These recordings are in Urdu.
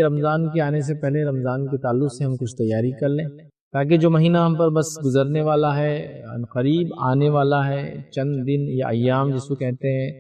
رمضان کے آنے سے پہلے رمضان کے تعلق سے ہم کچھ تیاری کر لیں، تاکہ جو مہینہ ہم پر بس گزرنے والا ہے، قریب آنے والا ہے، چند دن یا ایام جس کو کہتے ہیں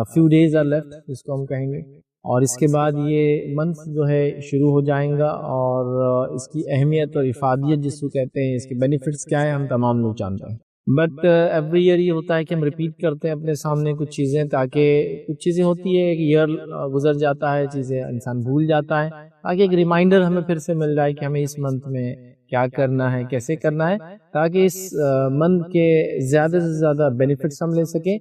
few days are left جس کو ہم کہیں گے، اور اس کے بعد یہ منتھ جو ہے شروع ہو جائیں گا، اور اس کی اہمیت اور افادیت جس کو کہتے ہیں، اس کے بینیفٹس کیا ہیں، ہم تمام لوگ جانتے ہیں۔ بٹ ایوری ایئر یہ ہوتا ہے کہ ہم ریپیٹ کرتے ہیں اپنے سامنے کچھ چیزیں، تاکہ کچھ چیزیں ہوتی ہے، ایک ایئر گزر جاتا ہے، چیزیں انسان بھول جاتا ہے، تاکہ ایک ریمائنڈر ہمیں پھر سے مل جائے کہ ہمیں اس منتھ میں کیا کرنا ہے، کیسے کرنا ہے، تاکہ اس منتھ کے زیادہ سے زیادہ بینیفٹس ہم لے سکیں،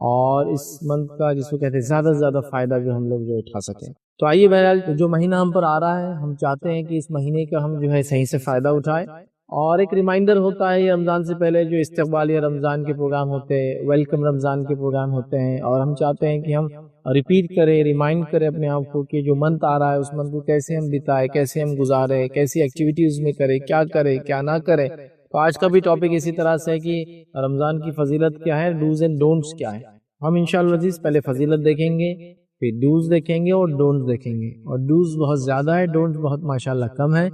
اور اس منتھ کا جس کو کہتے ہیں زیادہ سے زیادہ فائدہ جو ہم لوگ جو اٹھا سکیں۔ تو آئیے بہرحال جو مہینہ ہم پر آ رہا ہے، ہم چاہتے ہیں کہ اس مہینے کا ہم جو ہے صحیح سے فائدہ اٹھائیں، اور ایک ریمائنڈر ہوتا ہے یہ رمضان سے پہلے جو استقبالیہ رمضان کے پروگرام ہوتے ہیں، ویلکم رمضان کے پروگرام ہوتے ہیں، اور ہم چاہتے ہیں کہ ہم ریپیٹ کریں، ریمائنڈ کریں اپنے آپ کو کہ جو منتھ آ رہا ہے اس منتھ کو کیسے ہم بتائیں، کیسے ہم گزاریں، کیسی ایکٹیویٹیز میں کریں، کیا نہ کریں۔ تو آج کا بھی ٹاپک اسی طرح سے ہے کہ رمضان کی فضیلت کیا ہے، ڈوز اینڈ ڈونٹس کیا ہے۔ ہم انشاءاللہ عزیز پہلے فضیلت دیکھیں گے، پھر ڈوز دیکھیں گے اور ڈونٹس دیکھیں گے، اور ڈوز بہت زیادہ ہے، ڈونٹس بہت ماشاءاللہ کم ہے،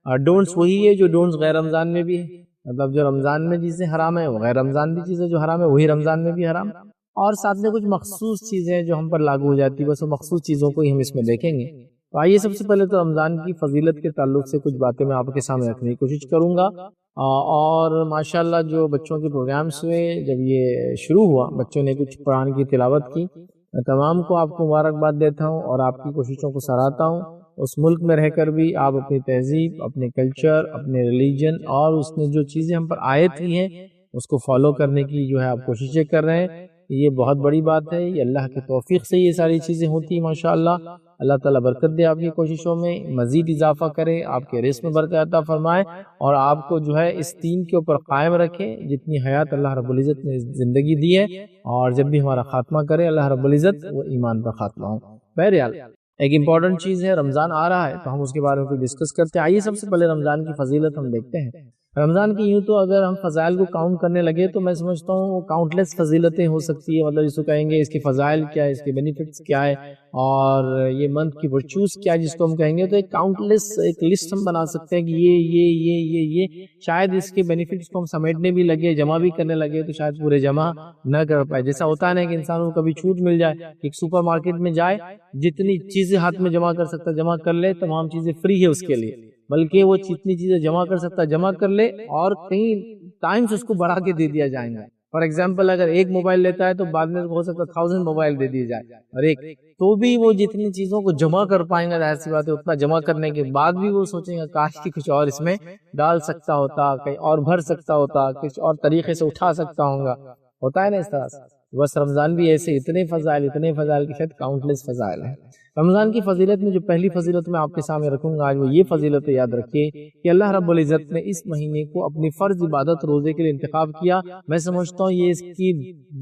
اور ڈونٹس وہی ہے جو ڈونٹس غیر رمضان میں بھی ہے، مطلب جو رمضان میں چیزیں حرام ہے وہ غیر رمضان بھی چیزیں جو حرام ہے وہی رمضان میں بھی حرام، اور ساتھ میں کچھ مخصوص چیزیں جو ہم پر لاگو ہو جاتی ہے، بس وہ مخصوص چیزوں کو ہی ہم اس میں دیکھیں گے۔ تو آئیے سب سے پہلے تو رمضان کی فضیلت کے تعلق سے کچھ باتیں میں آپ کے سامنے رکھنے کی کوشش کروں گا، اور ماشاءاللہ جو بچوں کے پروگرامز ہوئے، جب یہ شروع ہوا بچوں نے کچھ قرآن کی تلاوت کی، میں تمام کو آپ کو مبارکباد دیتا ہوں اور آپ کی کوششوں کو سراہتا ہوں۔ اس ملک میں رہ کر بھی آپ اپنی تہذیب، اپنے کلچر، اپنے ریلیجن، اور اس نے جو چیزیں ہم پر عائد کی ہیں اس کو فالو کرنے کی جو ہے آپ کوششیں کر رہے ہیں، یہ بہت بڑی بات ہے، یہ اللہ کی توفیق سے یہ ساری چیزیں ہوتی ہیں ماشاءاللہ۔ اللہ تعالیٰ برکت دے آپ کی کوششوں میں، مزید اضافہ کرے، آپ کے رزق میں برکت عطا فرمائے، اور آپ کو جو ہے اس دین کے اوپر قائم رکھے جتنی حیات اللہ رب العزت نے زندگی دی ہے، اور جب بھی ہمارا خاتمہ کرے اللہ رب العزت وہ ایمان پر خاتمہ ہو۔ بہرحال ایک امپورٹنٹ چیز ہے، رمضان آ رہا ہے تو ہم اس کے بارے میں کوئی ڈسکس کرتے ہیں۔ آئیے سب سے پہلے رمضان کی فضیلت ہم دیکھتے ہیں۔ رمضان کی یوں تو اگر ہم فضائل کو کاؤنٹ کرنے لگے تو میں سمجھتا ہوں وہ کاؤنٹ لیس فضیلتیں ہو سکتی ہے، مطلب جس کو کہیں گے اس کی فضائل کیا ہے، اس کے بینیفٹس کیا ہے، اور یہ منتھ کی ورچوز کیا ہے جس کو ہم کہیں گے، تو ایک کاؤنٹ لیس ایک لسٹ ہم بنا سکتے ہیں کہ یہ شاید اس کے بینیفٹس کو ہم سمیٹنے بھی لگے، جمع بھی کرنے لگے تو شاید پورے جمع نہ کر پائے۔ جیسا ہوتا ہے نا کہ انسان کو کبھی چھوٹ مل جائے، ایک سپر مارکیٹ میں جائے، جتنی چیزیں ہاتھ میں جمع کر سکتا جمع کر لے، تمام چیزیں فری ہے اس کے لیے، بلکہ وہ جتنی چیزیں جمع کر سکتا جمع کر لے، اور کئی ٹائمز اس کو بڑھا کے دے دیا جائیں گا۔ فار ایگزامپل اگر ایک موبائل لیتا ہے تو بعد میں ہو سکتا ہے 1000 موبائل دے دیے جائے، اور ایک تو بھی وہ جتنی چیزوں کو جمع کر پائیں گا، ظاہر سی بات ہے اتنا جمع کرنے کے بعد بھی وہ سوچیں گا کاش کی کچھ اور اس میں ڈال سکتا ہوتا، کہیں اور بھر سکتا ہوتا، کچھ اور طریقے سے اٹھا سکتا ہوں گا، ہوتا ہے نا اس طرح سے۔ بس رمضان بھی ایسے اتنے فضائل کے شاید کاؤنٹ لیس فضائل ہیں۔ رمضان کی فضیلت میں جو پہلی فضیلت میں آپ کے سامنے رکھوں گا آج وہ یہ فضیلت یاد رکھیے کہ اللہ رب العزت نے اس مہینے کو اپنی فرض عبادت روزے کے لیے انتخاب کیا۔ میں سمجھتا ہوں یہ اس کی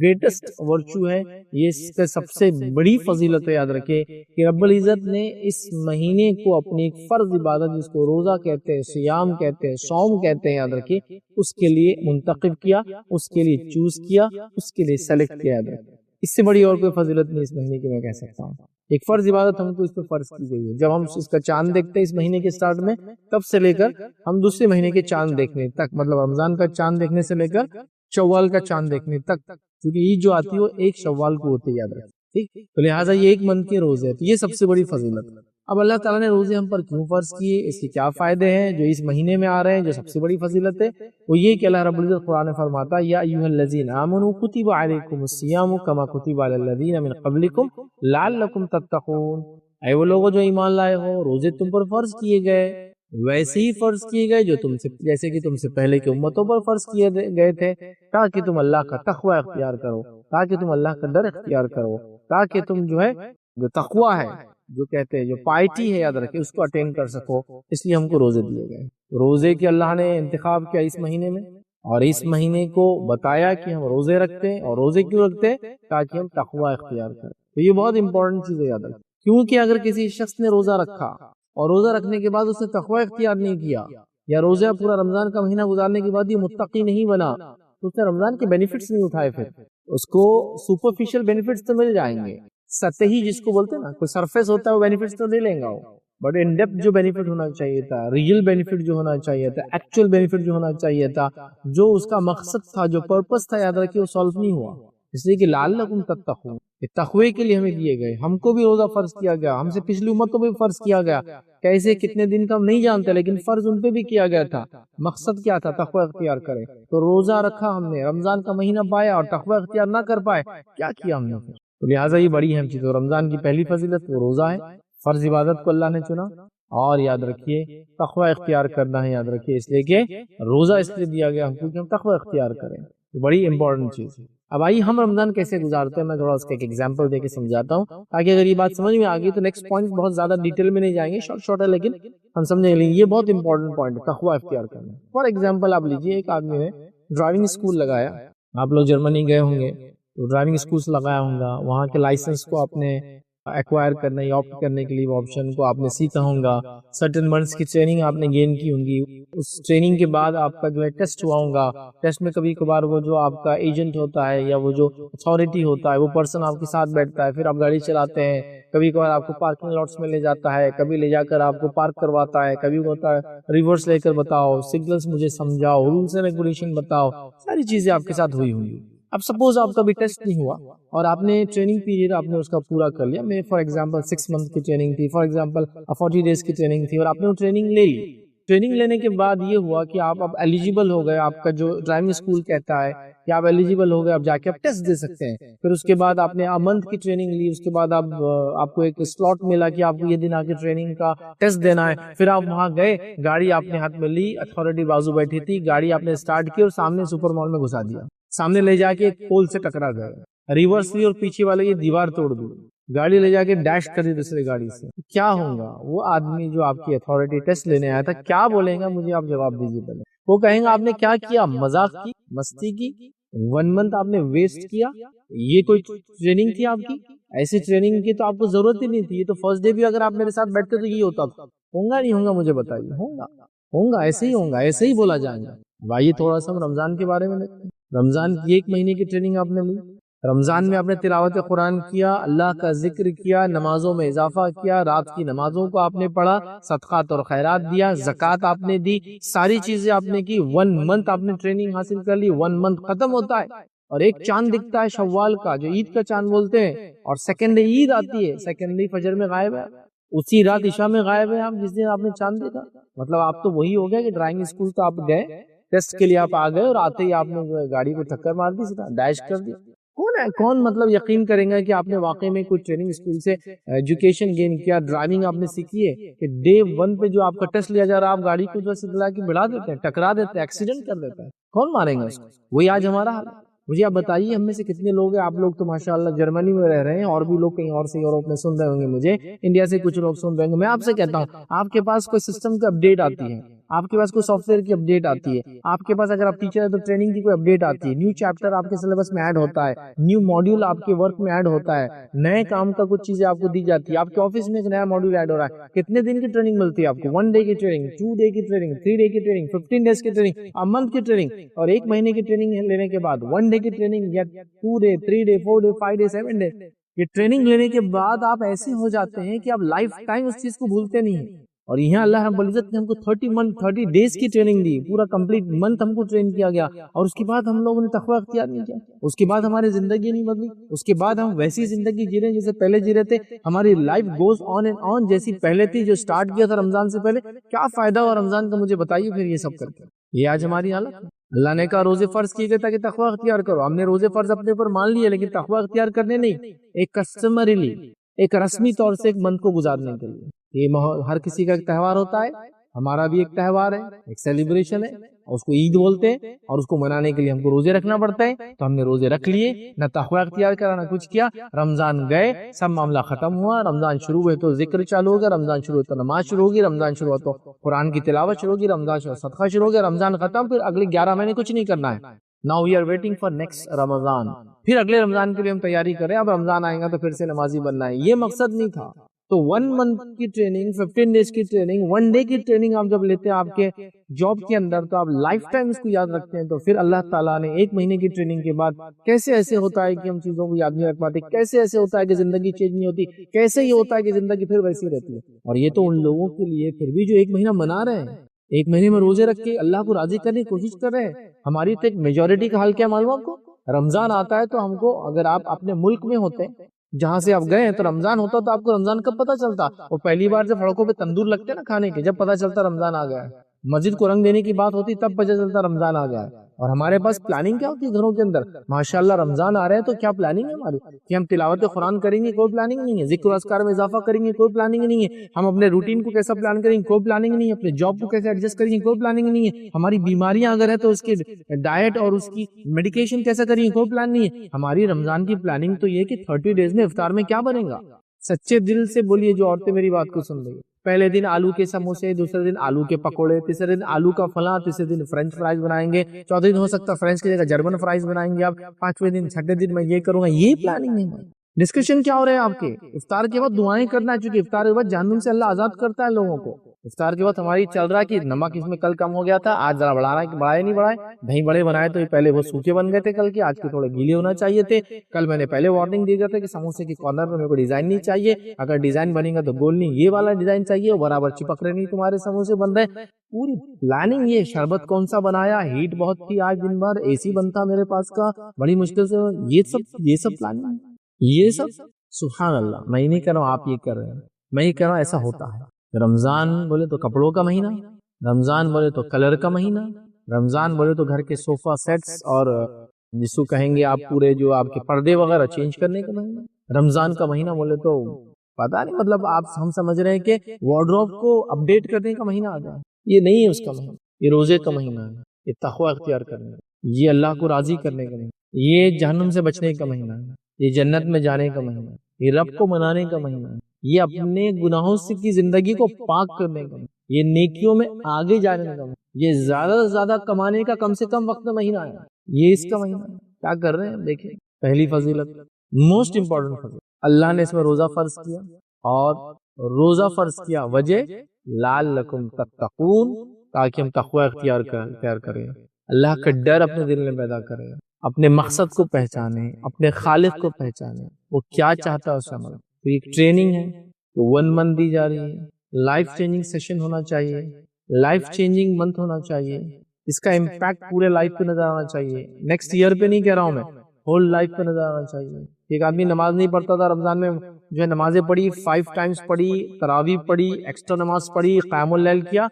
گریٹسٹ ورچو ہے، یہ اس کا سب سے بڑی فضیلت یاد رکھے کہ رب العزت نے اس مہینے کو اپنی ایک فرض عبادت جس کو روزہ کہتے ہیں، سیام کہتے ہیں، صوم کہتے ہیں، یاد رکھیے اس کے لیے منتخب کیا، اس کے لیے چوز کیا، اس کے لیے سلیکٹ کیا۔ یاد رکھیں اس سے بڑی اور کوئی فضیلت نہیں اس مہینے کی میں کہہ سکتا ہوں۔ ایک فرض عبادت ہم کو اس پہ فرض کی گئی ہے، جب ہم اس کا چاند دیکھتے ہیں اس مہینے کے سٹارٹ میں، تب سے لے کر ہم دوسرے مہینے کے چاند دیکھنے تک، مطلب رمضان کا چاند دیکھنے سے لے کر شوال کا چاند دیکھنے تک، کیونکہ عید جو آتی ہے وہ 1 شوال کو ہوتی ہے، یاد رکھیں ٹھیک۔ تو لہٰذا یہ ایک منتھ کے روزے ہیں، تو یہ سب سے بڑی فضیلت۔ اب اللہ تعالیٰ نے روزے ہم پر کیوں فرض کیے، اس کے کیا فائدے ہیں جو اس مہینے میں آ رہے ہیں، جو سب سے بڑی فضیلت ہے وہ یہ کہ اللہ رب العزت قرآن فرماتا ہے یا ایھا الذین آمنوا کتب علیکم الصیام کما کتب علی الذین من قبلکم لعلکم تتقون، اے وہ لوگوں جو ایمان لائے ہو، روزے تم پر فرض کیے گئے ویسے ہی فرض کیے گئے جو جیسے کہ تم سے پہلے کی امتوں پر فرض کیے گئے تھے، تاکہ تم اللہ کا تقوی اختیار کرو، تاکہ تم اللہ کا ڈر اختیار کرو، تاکہ تم جو ہے جو تقوی ہے، جو کہتے ہیں جو پائٹی ہے، یاد رکھیں اس کو اٹین کر سکو، اس لیے ہم کو روزے دیے گئے۔ روزے کے اللہ نے انتخاب کیا اس مہینے میں، اور اس مہینے کو بتایا کہ ہم روزے رکھتے ہیں، اور روزے کیوں رکھتے ہیں؟ تاکہ ہم تقوی اختیار کریں۔ تو یہ بہت امپورٹنٹ چیز ہے، یاد رکھیں، کیونکہ اگر کسی شخص نے روزہ رکھا اور روزہ رکھنے کے بعد اس نے تقوی اختیار نہیں کیا، یا روزہ پورا رمضان کا مہینہ گزارنے کے بعد یہ متقی نہیں بنا، تو اس نے رمضان کے بینیفٹس نہیں اٹھائے، پھر اس کو سپرفیشل بینیفٹس تو مل جائیں گے، سطحی جس کو بولتے ہیں نا، کوئی سرفیس ہوتا ہے وہ بینیفٹس تو لے لیں گا وہ، بٹ ان ڈیپتھ جو بینیفٹ ہونا چاہیے تھا، ریئل بینیفٹ جو ہونا چاہیے تھا، ایکچوئل بینیفٹ جو ہونا چاہیے تھا، جو اس کا مقصد تھا، جو پرپس تھا، یاد رکھیے وہ سالو نہیں ہوا. اس لیے کہ لعلکم تتقون، تقوی کے لیے ہمیں دیے گئے. ہم کو بھی روزہ فرض کیا گیا، ہم سے پچھلی امتوں پہ بھی فرض کیا گیا. کیسے کتنے دن کا ہم نہیں جانتے، لیکن فرض ان پہ بھی کیا گیا تھا. مقصد کیا تھا؟ تقوی اختیار کرے. تو روزہ رکھا ہم نے، رمضان کا مہینہ پایا اور تقوی اختیار نہ کر پائے، کیا کیا ہم نے؟ تو لہٰذا یہ بڑی اہم چیز ہے. رمضان کی پہلی فضیلت وہ روزہ ہے، فرض عبادت کو اللہ نے چنا. اور یاد رکھیے تقوی اختیار کرنا ہے، یاد رکھیے، اس لیے کہ روزہ اس لیے دیا گیا ہم کو کہ ہم تقوی اختیار کریں. بڑی امپورٹنٹ چیز ہے. اب آئیے ہم رمضان کیسے گزارتے ہیں، میں تھوڑا اس کا ایک ایگزامپل دے کے سمجھاتا ہوں تاکہ اگر یہ بات سمجھ میں آ گئی تو نیکسٹ پوائنٹ بہت زیادہ ڈیٹیل میں نہیں جائیں گے، شارٹ ہے لیکن ہم سمجھیں گے. یہ بہت امپورٹنٹ پوائنٹ ہے، تقوی اختیار کرنا. فار ایگزامپل آپ لیجیے، ایک آدمی نے ڈرائیونگ اسکول لگایا. آپ لوگ جرمنی گئے ہوں گے تو ڈرائیونگ اسکولس لگایا ہوں گا، وہاں کے لائسنس کو آپ نے ایکوائر کرنے یا آپٹ کرنے کے لیے وہ آپشن کو آپ نے سیکھا ہوں گا. سرٹن منتھس کی ٹریننگ آپ نے گین کی ہوں گی. اس ٹریننگ کے بعد آپ کا جو ہے ٹیسٹ ہوا ہوں گا. ٹیسٹ میں کبھی کبھار وہ جو آپ کا ایجنٹ ہوتا ہے یا وہ جو اتھارٹی ہوتا ہے وہ پرسن آپ کے ساتھ بیٹھتا ہے، پھر آپ گاڑی چلاتے ہیں. کبھی کبھار آپ کو پارکنگ لاٹس میں لے جاتا ہے، کبھی لے جا کر آپ کو پارک کرواتا ہے، کبھی ہوتا ہے ریورس لے کر بتاؤ، سگنلس مجھے سمجھاؤ، رولس اینڈ ریگولیشن بتاؤ. ساری چیزیں آپ کے ساتھ ہوئی ہوں گی. اب سپوز آپ کا بھی ٹیسٹ نہیں ہوا اور آپ نے ٹریننگ پیریڈ آپ نے اس کا پورا کر لیا. میں فار ایگزامپل 6 منتھ کی ٹریننگ تھی، فار ایگزامپل 40 days کی ٹریننگ تھی، اور آپ نے وہ ٹریننگ لے لی. ٹریننگ لینے کے بعد یہ ہوا کہ آپ اب ایلیجیبل ہو گئے. آپ کا جو ڈرائیونگ اسکول کہتا ہے کہ آپ ایلیجیبل ہو گئے، آپ جا کے آپ ٹیسٹ دے سکتے ہیں. پھر اس کے بعد آپ نے منتھ کی ٹریننگ لی، اس کے بعد آپ کو ایک سلاٹ ملا کہ آپ کو یہ دن آ کے ٹریننگ کا ٹیسٹ دینا ہے. پھر آپ وہاں گئے، گاڑی آپ نے ہاتھ میں لی، اتھارٹی بازو بیٹھی تھی، گاڑی آپ نے اسٹارٹ کی اور سامنے سپر مال میں گھسا دیا. سامنے لے جا کے ایک پول سے ٹکرا گئے، ریورس لی اور پیچھے والے کی دیوار توڑ دی، گاڑی لے جا کے ڈیش کر دی دوسرے گاڑی سے. کیا ہوگا؟ وہ آدمی جو آپ کی اتھارٹی ٹیسٹ لینے آیا تھا کیا بولے گا؟ مجھے آپ جواب دیجیے پہلے. وہ کہیں گا آپ نے کیا کیا؟ مذاق کی، مستی کی، 1 month آپ نے ویسٹ کیا. یہ کوئی ٹریننگ تھی آپ کی؟ ایسی ٹریننگ کی تو آپ کو ضرورت ہی نہیں تھی. یہ تو فرسٹ ڈے بھی اگر آپ میرے ساتھ بیٹھتے تو یہ ہوتا تھا. ہوگا نہیں ہوگا؟ مجھے بتائیے. ہوگا ایسے ہی ہوگا، ایسے ہی بولا جائے گا. آئیے تھوڑا سا ہم رمضان کے بارے میں دیکھتے ہیں. رمضان کی 1 مہینے کی ٹریننگ آپ نے لی. رمضان میں آپ نے تلاوت قرآن کیا، اللہ کا ذکر کیا، نمازوں میں اضافہ کیا، رات کی نمازوں کو آپ نے پڑھا، صدقات اور خیرات دیا، زکوٰۃ آپ نے دی، ساری چیزیں آپ نے کی. 1 month آپ نے ٹریننگ حاصل کر لی. 1 month ختم ہوتا ہے اور ایک چاند دکھتا ہے شوال کا، جو عید کا چاند بولتے ہیں، اور سیکنڈ عید آتی ہے. سیکنڈ فجر میں غائب ہے، اسی رات عشاء میں غائب ہے آپ جس دن آپ نے چاند دیکھا. مطلب آپ تو وہی ہو گیا کہ ڈرائیونگ اسکول تو آپ گئے، ٹیسٹ کے لیے آپ آ گئے اور آتے ہی آپ نے گاڑی کو ٹکر مار دی، سیدھا ڈیش کر دیا. کون مطلب یقین کریں گا کہ آپ نے واقعی میں کوئی ٹریننگ اسکول سے ایجوکیشن گین کیا، ڈرائیونگ آپ نے سیکھی ہے؟ کہ ڈے 1 پہ جو آپ کا ٹیسٹ لیا جا رہا ہے، آپ گاڑی کو جو ہے دلا کے بڑھا دیتے ہیں، ٹکرا دیتے ہیں، ایکسیڈنٹ کر دیتا ہے. کون ماریں گا اس کو؟ وہی آج ہمارا حال ہے. مجھے آپ بتائیے ہم میں سے کتنے لوگ ہیں؟ آپ لوگ تو ماشاءاللہ جرمنی میں رہ رہے ہیں، اور بھی لوگ کہیں اور سے یوروپ میں سن رہے ہوں گے، مجھے انڈیا سے کچھ لوگ سن رہے ہوں گے. میں آپ سے کہتا ہوں، آپ کے پاس کوئی سسٹم کی اپڈیٹ آتی ہے، آپ کے پاس کوئی سافٹ ویئر کی اپڈیٹ آتی ہے، آپ کے پاس اگر آپ ٹیچر ہے تو ٹریننگ کی کوئی اپڈیٹ آتی ہے، نیو چیپٹر آپ کے سلیبس میں ایڈ ہوتا ہے، نیو ماڈیول آپ کے ورک میں ایڈ ہوتا ہے، نئے کام کا کچھ چیزیں آپ کو دی جاتی ہے، آپ کے آفس میں ایک نیا ماڈیول ایڈ ہو رہا ہے. کتنے دن کی ٹریننگ ملتی ہے آپ کو؟ 1 day کی ٹریننگ، 2 day کی ٹریننگ، 3 day کی ٹریننگ، 15 days کی ٹریننگ، منتھ کی ٹریننگ. اور 1 مہینے کی ٹریننگ لینے کے بعد 1 day کی ٹریننگ یا 2 day 3 day 4 day 5 day 7 day. یہ ٹریننگ لینے کے بعد آپ ایسے ہو جاتے ہیں کہ آپ لائف ٹائم اس چیز کو بھولتے نہیں ہیں. اور یہاں اللہ رب العزت نے ہم کو 30 days کی ٹریننگ دی، پورا کمپلیٹ منتھ ہم کو ٹرین کیا گیا، اور اس کے بعد ہم لوگوں نے تقوی اختیار نہیں کیا. اس کے بعد ہماری زندگی نہیں بدلی، اس کے بعد ہم ویسی زندگی جی رہے ہیں جیسے پہلے جی رہے تھے. ہماری life goes on and on جیسی پہلے تھی، جو سٹارٹ کیا تھا رمضان سے پہلے. کیا فائدہ ہوا رمضان کا؟ مجھے بتائیے پھر یہ سب کر کے. یہ آج ہماری حالت ہے. اللہ نے کہا روزے فرض کیے گئے تاکہ تقوی اختیار کرو. ہم نے روزے فرض اپنے اوپر مان لیے، لیکن تقوی اختیار کرنے نہیں، ایک کسٹمریلی، ایک رسمی طور سے ایک منتھ کو گزارنے کے لیے. یہ ہر کسی کا ایک تہوار ہوتا ہے، ہمارا بھی ایک تہوار ہے، ایک سیلیبریشن ہے، اس کو عید بولتے ہیں، اور اس کو منانے کے لیے ہم کو روزے رکھنا پڑتا ہے. تو ہم نے روزے رکھ لیے، نہ تقوی اختیار کرا نہ کچھ کیا. رمضان گئے، سب معاملہ ختم ہوا. رمضان شروع ہوئے تو ذکر چالو ہو گیا، رمضان شروع ہوئے تو نماز شروع ہوگی، رمضان شروع ہوا تو قرآن کی تلاوت شروع ہوگی، رمضان شروع صدقہ شروع ہو گیا. رمضان ختم، پھر اگلے 11 مہینے کچھ نہیں کرنا ہے. Now we are waiting for next رمضان. پھر اگلے رمضان کے لیے ہم تیاری کریں. اب رمضان آئے گا تو پھر سے نمازی بننا ہے. یہ مقصد نہیں تھا. تو 1 month کی ٹریننگ، 15 days کی ٹریننگ، 1 day کی ٹریننگ آپ جب لیتے ہیں آپ کے جاب کے اندر، تو آپ لائف ٹائم اس کو یاد رکھتے ہیں. تو پھر اللہ تعالیٰ نے 1 مہینے کی ٹریننگ کے بعد کیسے ایسے ہوتا ہے کہ ہم چیزوں کو یاد نہیں رکھ پاتے، کیسے ایسے ہوتا ہے کہ زندگی چینج نہیں ہوتی، کیسے یہ ہوتا ہے کہ زندگی پھر ویسی رہتی ہے. اور یہ تو ان لوگوں کے لیے پھر بھی جو 1 مہینہ منا رہے ہیں، 1 مہینے میں روزے رکھ کے اللہ کو راضی کرنے کی کوشش کر رہے ہیں. ہماری تو ایک میجورٹی کا حال کیا معلوم آپ کو؟ رمضان آتا ہے تو ہم کو، اگر آپ اپنے ملک میں ہوتے جہاں سے آپ گئے ہیں تو رمضان ہوتا تو آپ کو رمضان کب پتہ چلتا؟ وہ پہلی بار جب سڑکوں پہ تندور لگتے نا کھانے کے، جب پتہ چلتا رمضان آ گیا ہے. مسجد کو رنگ دینے کی بات ہوتی تب پتہ چلتا رمضان آ گیا ہے. اور ہمارے پاس پلاننگ کیا ہوتی ہے گھروں کے اندر؟ ماشاءاللہ رمضان آ رہے ہیں تو کیا پلاننگ ہے ہماری کہ ہم تلاوت قرآن کریں گے؟ کوئی پلاننگ نہیں ہے. ذکر و اذکار میں اضافہ کریں گے؟ کوئی پلاننگ نہیں ہے. ہم اپنے روٹین کو کیسا پلان کریں گے؟ کوئی پلاننگ نہیں ہے. اپنے جاب کو کیسے ایڈجسٹ کریں گے؟ کوئی پلاننگ نہیں ہے. ہماری بیماریاں اگر ہے تو اس کے ڈائٹ اور اس کی میڈیکیشن کیسا کریں گے؟ کوئی پلان نہیں ہے. ہماری رمضان کی پلاننگ تو یہ کہ 30 days میں افطار میں کیا بنے گا. سچے دل سے بولیے جو عورتیں میری بات کو سن رہی ہیں. پہلے دن آلو کے سموسے، دوسرے دن آلو کے پکوڑے، تیسرے دن آلو کا فلاں، تیسرے دن فرینچ فرائز بنائیں گے، چوتھے دن ہو سکتا ہے فرینچ کی جگہ جرمن فرائز بنائیں گے آپ، 5ویں دن، 6ٹھے دن میں یہ کروں گا. یہ پلاننگ نہیں ہے. ڈسکشن کیا ہو رہے ہیں آپ کے؟ افطار کے بعد دعائیں کرنا ہے، چونکہ افطار کے بعد جہنم سے اللہ آزاد کرتا ہے لوگوں کو. افطار کے بعد ہماری چل رہا ہے کہ نمک اس میں کل کم ہو گیا تھا، آج ذرا بڑھا رہا ہے کہ بڑھائے نہیں بڑھائے. دہی بڑے بنائے تو پہلے وہ سوکھے بن گئے تھے کل کے، آج کے تھوڑے گیلے ہونا چاہیے تھے. کل میں نے پہلے وارننگ دی گیا تھا کہ سموسے کی کارنر میں میرے کو ڈیزائن نہیں چاہیے، اگر ڈیزائن بنے گا تو گول نہیں، یہ والا ڈیزائن چاہیے، وہ برابر چپک رہے نہیں تمہارے سموسے بن رہے. پوری پلاننگ. یہ شربت کون سا بنایا، ہیٹ بہت تھی آج دن بھر، اے سی بنتا میرے پاس کا بڑی مشکل سے، یہ سب پلاننگ، یہ سب. سبحان اللہ. میں نہیں کر رہا ہوں، آپ یہ کر رہے ہیں، میں یہ کہہ رہا ہوں ایسا ہوتا ہے. رمضان بولے تو کپڑوں کا مہینہ، رمضان بولے تو کلر کا مہینہ، رمضان بولے تو گھر کے صوفہ سیٹس اور جس کو کہیں گے آپ پورے جو آپ کے پردے وغیرہ چینج کرنے کا مہینہ. رمضان کا مہینہ بولے تو پتا نہیں، مطلب آپ ہم سمجھ رہے ہیں کہ وارڈروب کو اپڈیٹ کرنے کا مہینہ آ جائے. یہ نہیں ہے اس کا مہینہ. یہ روزے کا مہینہ ہے، یہ تقوی اختیار کرنے کا، یہ اللہ کو راضی کرنے کا مہینہ، یہ جہنم سے بچنے کا مہینہ ہے، یہ جنت میں جانے کا مہینہ ہے، یہ رب کو منانے کا مہینہ ہے، یہ اپنے گناہوں سے کی زندگی کو پاک کرنے کا مہینہ، یہ نیکیوں میں آگے جانے کا مہینہ، یہ زیادہ سے زیادہ کمانے کا کم سے کم وقت مہینہ ہے. یہ اس کا مہینہ ہے. کیا کر رہے ہیں دیکھیں. پہلی فضیلت، موسٹ امپورٹنٹ فضیلت، اللہ نے اس میں روزہ فرض کیا. اور روزہ فرض کیا وجہ لعلکم تتقون، تاکہ ہم تقوی اختیار کریں، اللہ کا ڈر اپنے دل میں پیدا کریں، اپنے مقصد کو پہچانے، اپنے خالق کو پہچانے، وہ کیا چاہتا ہے اس عمل. تو ایک ٹریننگ ہے تو 1 month دی جا رہی ہے. لائف چینجنگ سیشن ہونا چاہیے، لائف چینجنگ منتھ ہونا چاہیے. اس کا امپیکٹ پورے لائف پہ نظر آنا چاہیے. نیکسٹ ایئر پہ نہیں کہہ رہا ہوں میں، ہول لائف پہ نظر آنا چاہیے. ایک آدمی نماز نہیں پڑھتا تھا، رمضان میں جو ہے نمازیں پڑھی، 5 times پڑھی، تراویح پڑھی، ایکسٹرا نماز پڑھی، قیام اللیل کیا.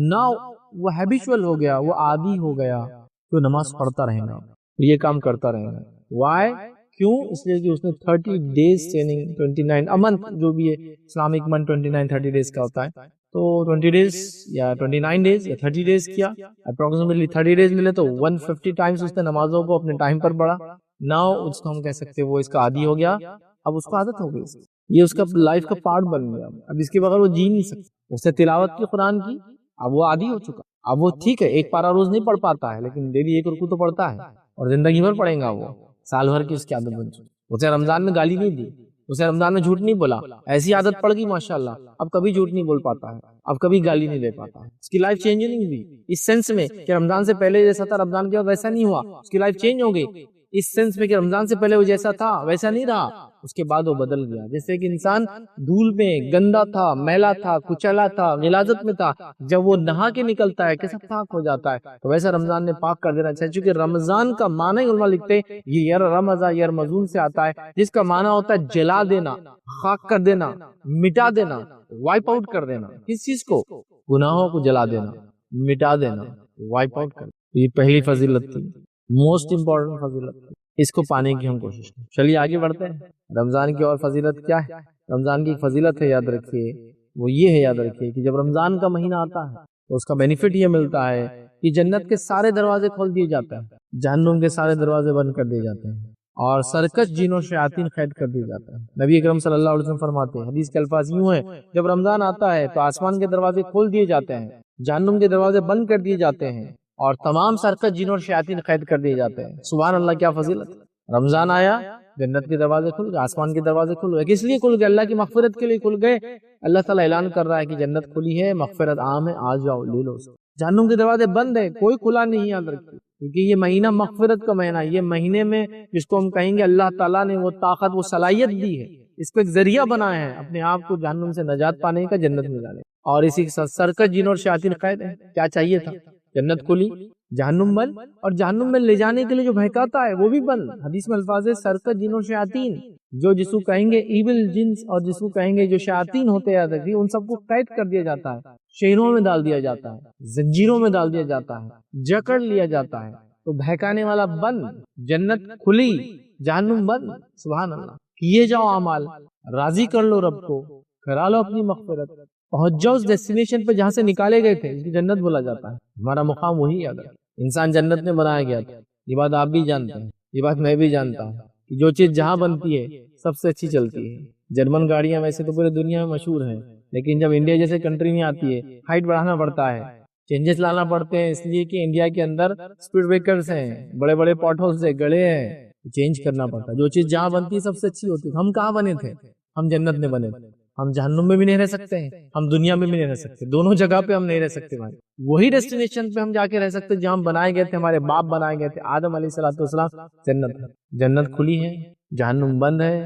ناؤ وہ ہیبیچول ہو گیا، وہ عادی ہو گیا، تو نماز پڑھتا رہے گا، یہ کام کرتا رہے گا. وائی؟ کیوں؟ اس لیے کہ اس نے 30 days ٹریننگ، 29 منتھ جو بھی ہے اسلامک منتھ 29-30 days کا ہوتا ہے، تو 20 days یا 29 days یا 30 days کیا، اپروکسیمیٹلی 30 days لے لے تو 150 times اس نے نمازوں کو اپنے ٹائم پر پڑھا. ناؤ اس کو ہم کہہ سکتے وہ اس کا عادی ہو گیا، اب اس کو عادت ہو گئی، یہ اس کا لائف کا پارٹ بن گیا. اب اس کے بغیر وہ جی نہیں سکتا. اس نے تلاوت کی قرآن کی، اب وہ عادی ہو چکا. اب وہ ٹھیک ہے 1 پارہ روز نہیں پڑھ پاتا ہے، لیکن ڈیلی 1 رکوع تو پڑھتا ہے، اور زندگی بھر پڑھیں گا. وہ سال بھر کی اس کی عادت بن چکی. اسے رمضان میں گالی نہیں دی، اسے رمضان میں جھوٹ نہیں بولا، ایسی عادت پڑ گئی ماشاءاللہ، اب کبھی جھوٹ نہیں بول پاتا ہے، اب کبھی گالی نہیں دے پاتا ہے. اس کی لائف چینج نہیں ہوئی اس سینس میں کہ رمضان سے پہلے جیسا تھا رمضان کے بعد ویسا نہیں ہوا. اس کی لائف چینج ہو گئی اس سینس میں کہ رمضان سے پہلے وہ جیسا تھا ویسا نہیں رہا، اس کے بعد وہ بدل گیا. جیسے کہ انسان دھول میں گندا تھا، میلا تھا، کچلا تھا، غلاظت میں تھا، جب وہ نہا کے نکلتا ہے کیسا پاک ہو جاتا ہے. تو ویسا رمضان نے پاک کر دینا چاہیے. چونکہ رمضان کا معنی علماء لکھتے ہیں یہ رمضا یرمزون سے آتا ہے، جس کا معنی ہوتا ہے جلا دینا، خاک کر دینا، مٹا دینا، وائپ آؤٹ کر دینا. کس چیز کو؟ گناہوں کو جلا دینا، مٹا دینا، وائپ آؤٹ کر دینا. یہ پہلی فضیلت تھی، موسٹ امپورٹنٹ فضیلت. اس کو پانے کی ہم کوشش کریں. چلیے آگے بڑھتے ہیں. رمضان کی اور فضیلت کیا ہے؟ رمضان کی ایک فضیلت ہے، یاد رکھیے، وہ یہ ہے، یاد رکھیے کہ جب رمضان کا مہینہ آتا ہے تو اس کا بینیفٹ یہ ملتا ہے کہ جنت کے سارے دروازے کھول دیے جاتے ہیں، جہنم کے سارے دروازے بند کر دیے جاتے ہیں، اور سرکش جن و شیاطین قید کر دیے جاتے ہیں. نبی اکرم صلی اللہ علیہ وسلم فرماتے ہیں، حدیث کے الفاظ یوں ہیں، جب رمضان آتا ہے تو آسمان کے دروازے کھول دیے جاتے ہیں، جہنم کے دروازے بند کر دیے جاتے ہیں، اور تمام سرکش جن اور شیاطین قید کر دیے جاتے ہیں. سبحان اللہ، کیا فضیلت. رمضان آیا جنت کے دروازے کھل گئے، آسمان کے دروازے کھل گئے. کس لیے کھل گئے؟ اللہ کی مغفرت کے لیے کھل گئے. اللہ تعالیٰ اعلان کر رہا ہے کہ جنت کھلی ہے، مغفرت عام ہے، آ جاؤ لے لو. جہنم کے دروازے بند ہے، کوئی کھلا نہیں. یاد رکھیے، کیونکہ یہ مہینہ مغفرت کا مہینہ ہے. یہ مہینے میں جس کو ہم کہیں گے اللہ تعالیٰ نے وہ طاقت، وہ صلاحیت دی ہے، اس کو ایک ذریعہ بنایا ہے اپنے آپ کو جہنم سے نجات پانے کا، جنت میں جانے. اور اسی کے ساتھ سرکش جن اور شیاطین قید ہے. کیا چاہیے تھا؟ جنت کھلی، جہنم بند، اور جہنم میں لے جانے کے لیے جو بہکاتا ہے وہ بھی بند. حدیث میں الفاظ ہے سرکش جن اور شیاطین، جو جس کو کہیں گے ایول جنس اور جس کو کہیں گے جو شیاطین ہوتے ہیں، ان سب کو قید کر دیا جاتا ہے، شہروں میں ڈال دیا جاتا ہے، زنجیروں میں ڈال دیا جاتا ہے، جکڑ لیا جاتا ہے. تو بہکانے والا بند، جنت کھلی، جہنم بند. سبحان اللہ. کیے جاؤ اعمال، راضی کر لو رب کو، کرا لو اپنی مغفرت، پہنچ جاؤ اس ڈیسٹینیشن پہ جہاں سے نکالے گئے تھے، اس کی جنت بولا جاتا ہے. ہمارا مقام وہی ہے. اگر انسان جنت میں بنایا گیا تھا، یہ بات آپ بھی جانتے ہیں، یہ بات میں بھی جانتا ہوں کہ جو چیز جہاں بنتی ہے سب سے اچھی چلتی ہے. جرمن گاڑیاں ویسے تو پورے دنیا میں مشہور ہیں، لیکن جب انڈیا جیسے کنٹری میں آتی ہے ہائٹ بڑھانا پڑتا ہے، چینجز لانا پڑتے ہیں، اس لیے کہ انڈیا کے اندر اسپیڈ بریکرز ہیں، بڑے بڑے پاٹ ہولز ہیں، گڑے ہیں، چینج کرنا پڑتا ہے. جو چیز جہاں بنتی ہے سب سے اچھی ہوتی ہے. ہم کہاں بنے تھے؟ ہم جنت میں بنے تھے. ہم جہنم میں بھی نہیں رہ سکتے ہیں، ہم دنیا میں بھی نہیں رہ سکتے. دونوں جگہ پہ ہم نہیں رہ سکتے بھائی. وہی ڈیسٹینیشن پہ ہم جا کے رہ سکتے جہاں ہم بنائے گئے تھے، ہمارے باپ بنائے گئے تھے، آدم علیہ السلام. جنت جنت کھلی ہے، جہنم بند ہے،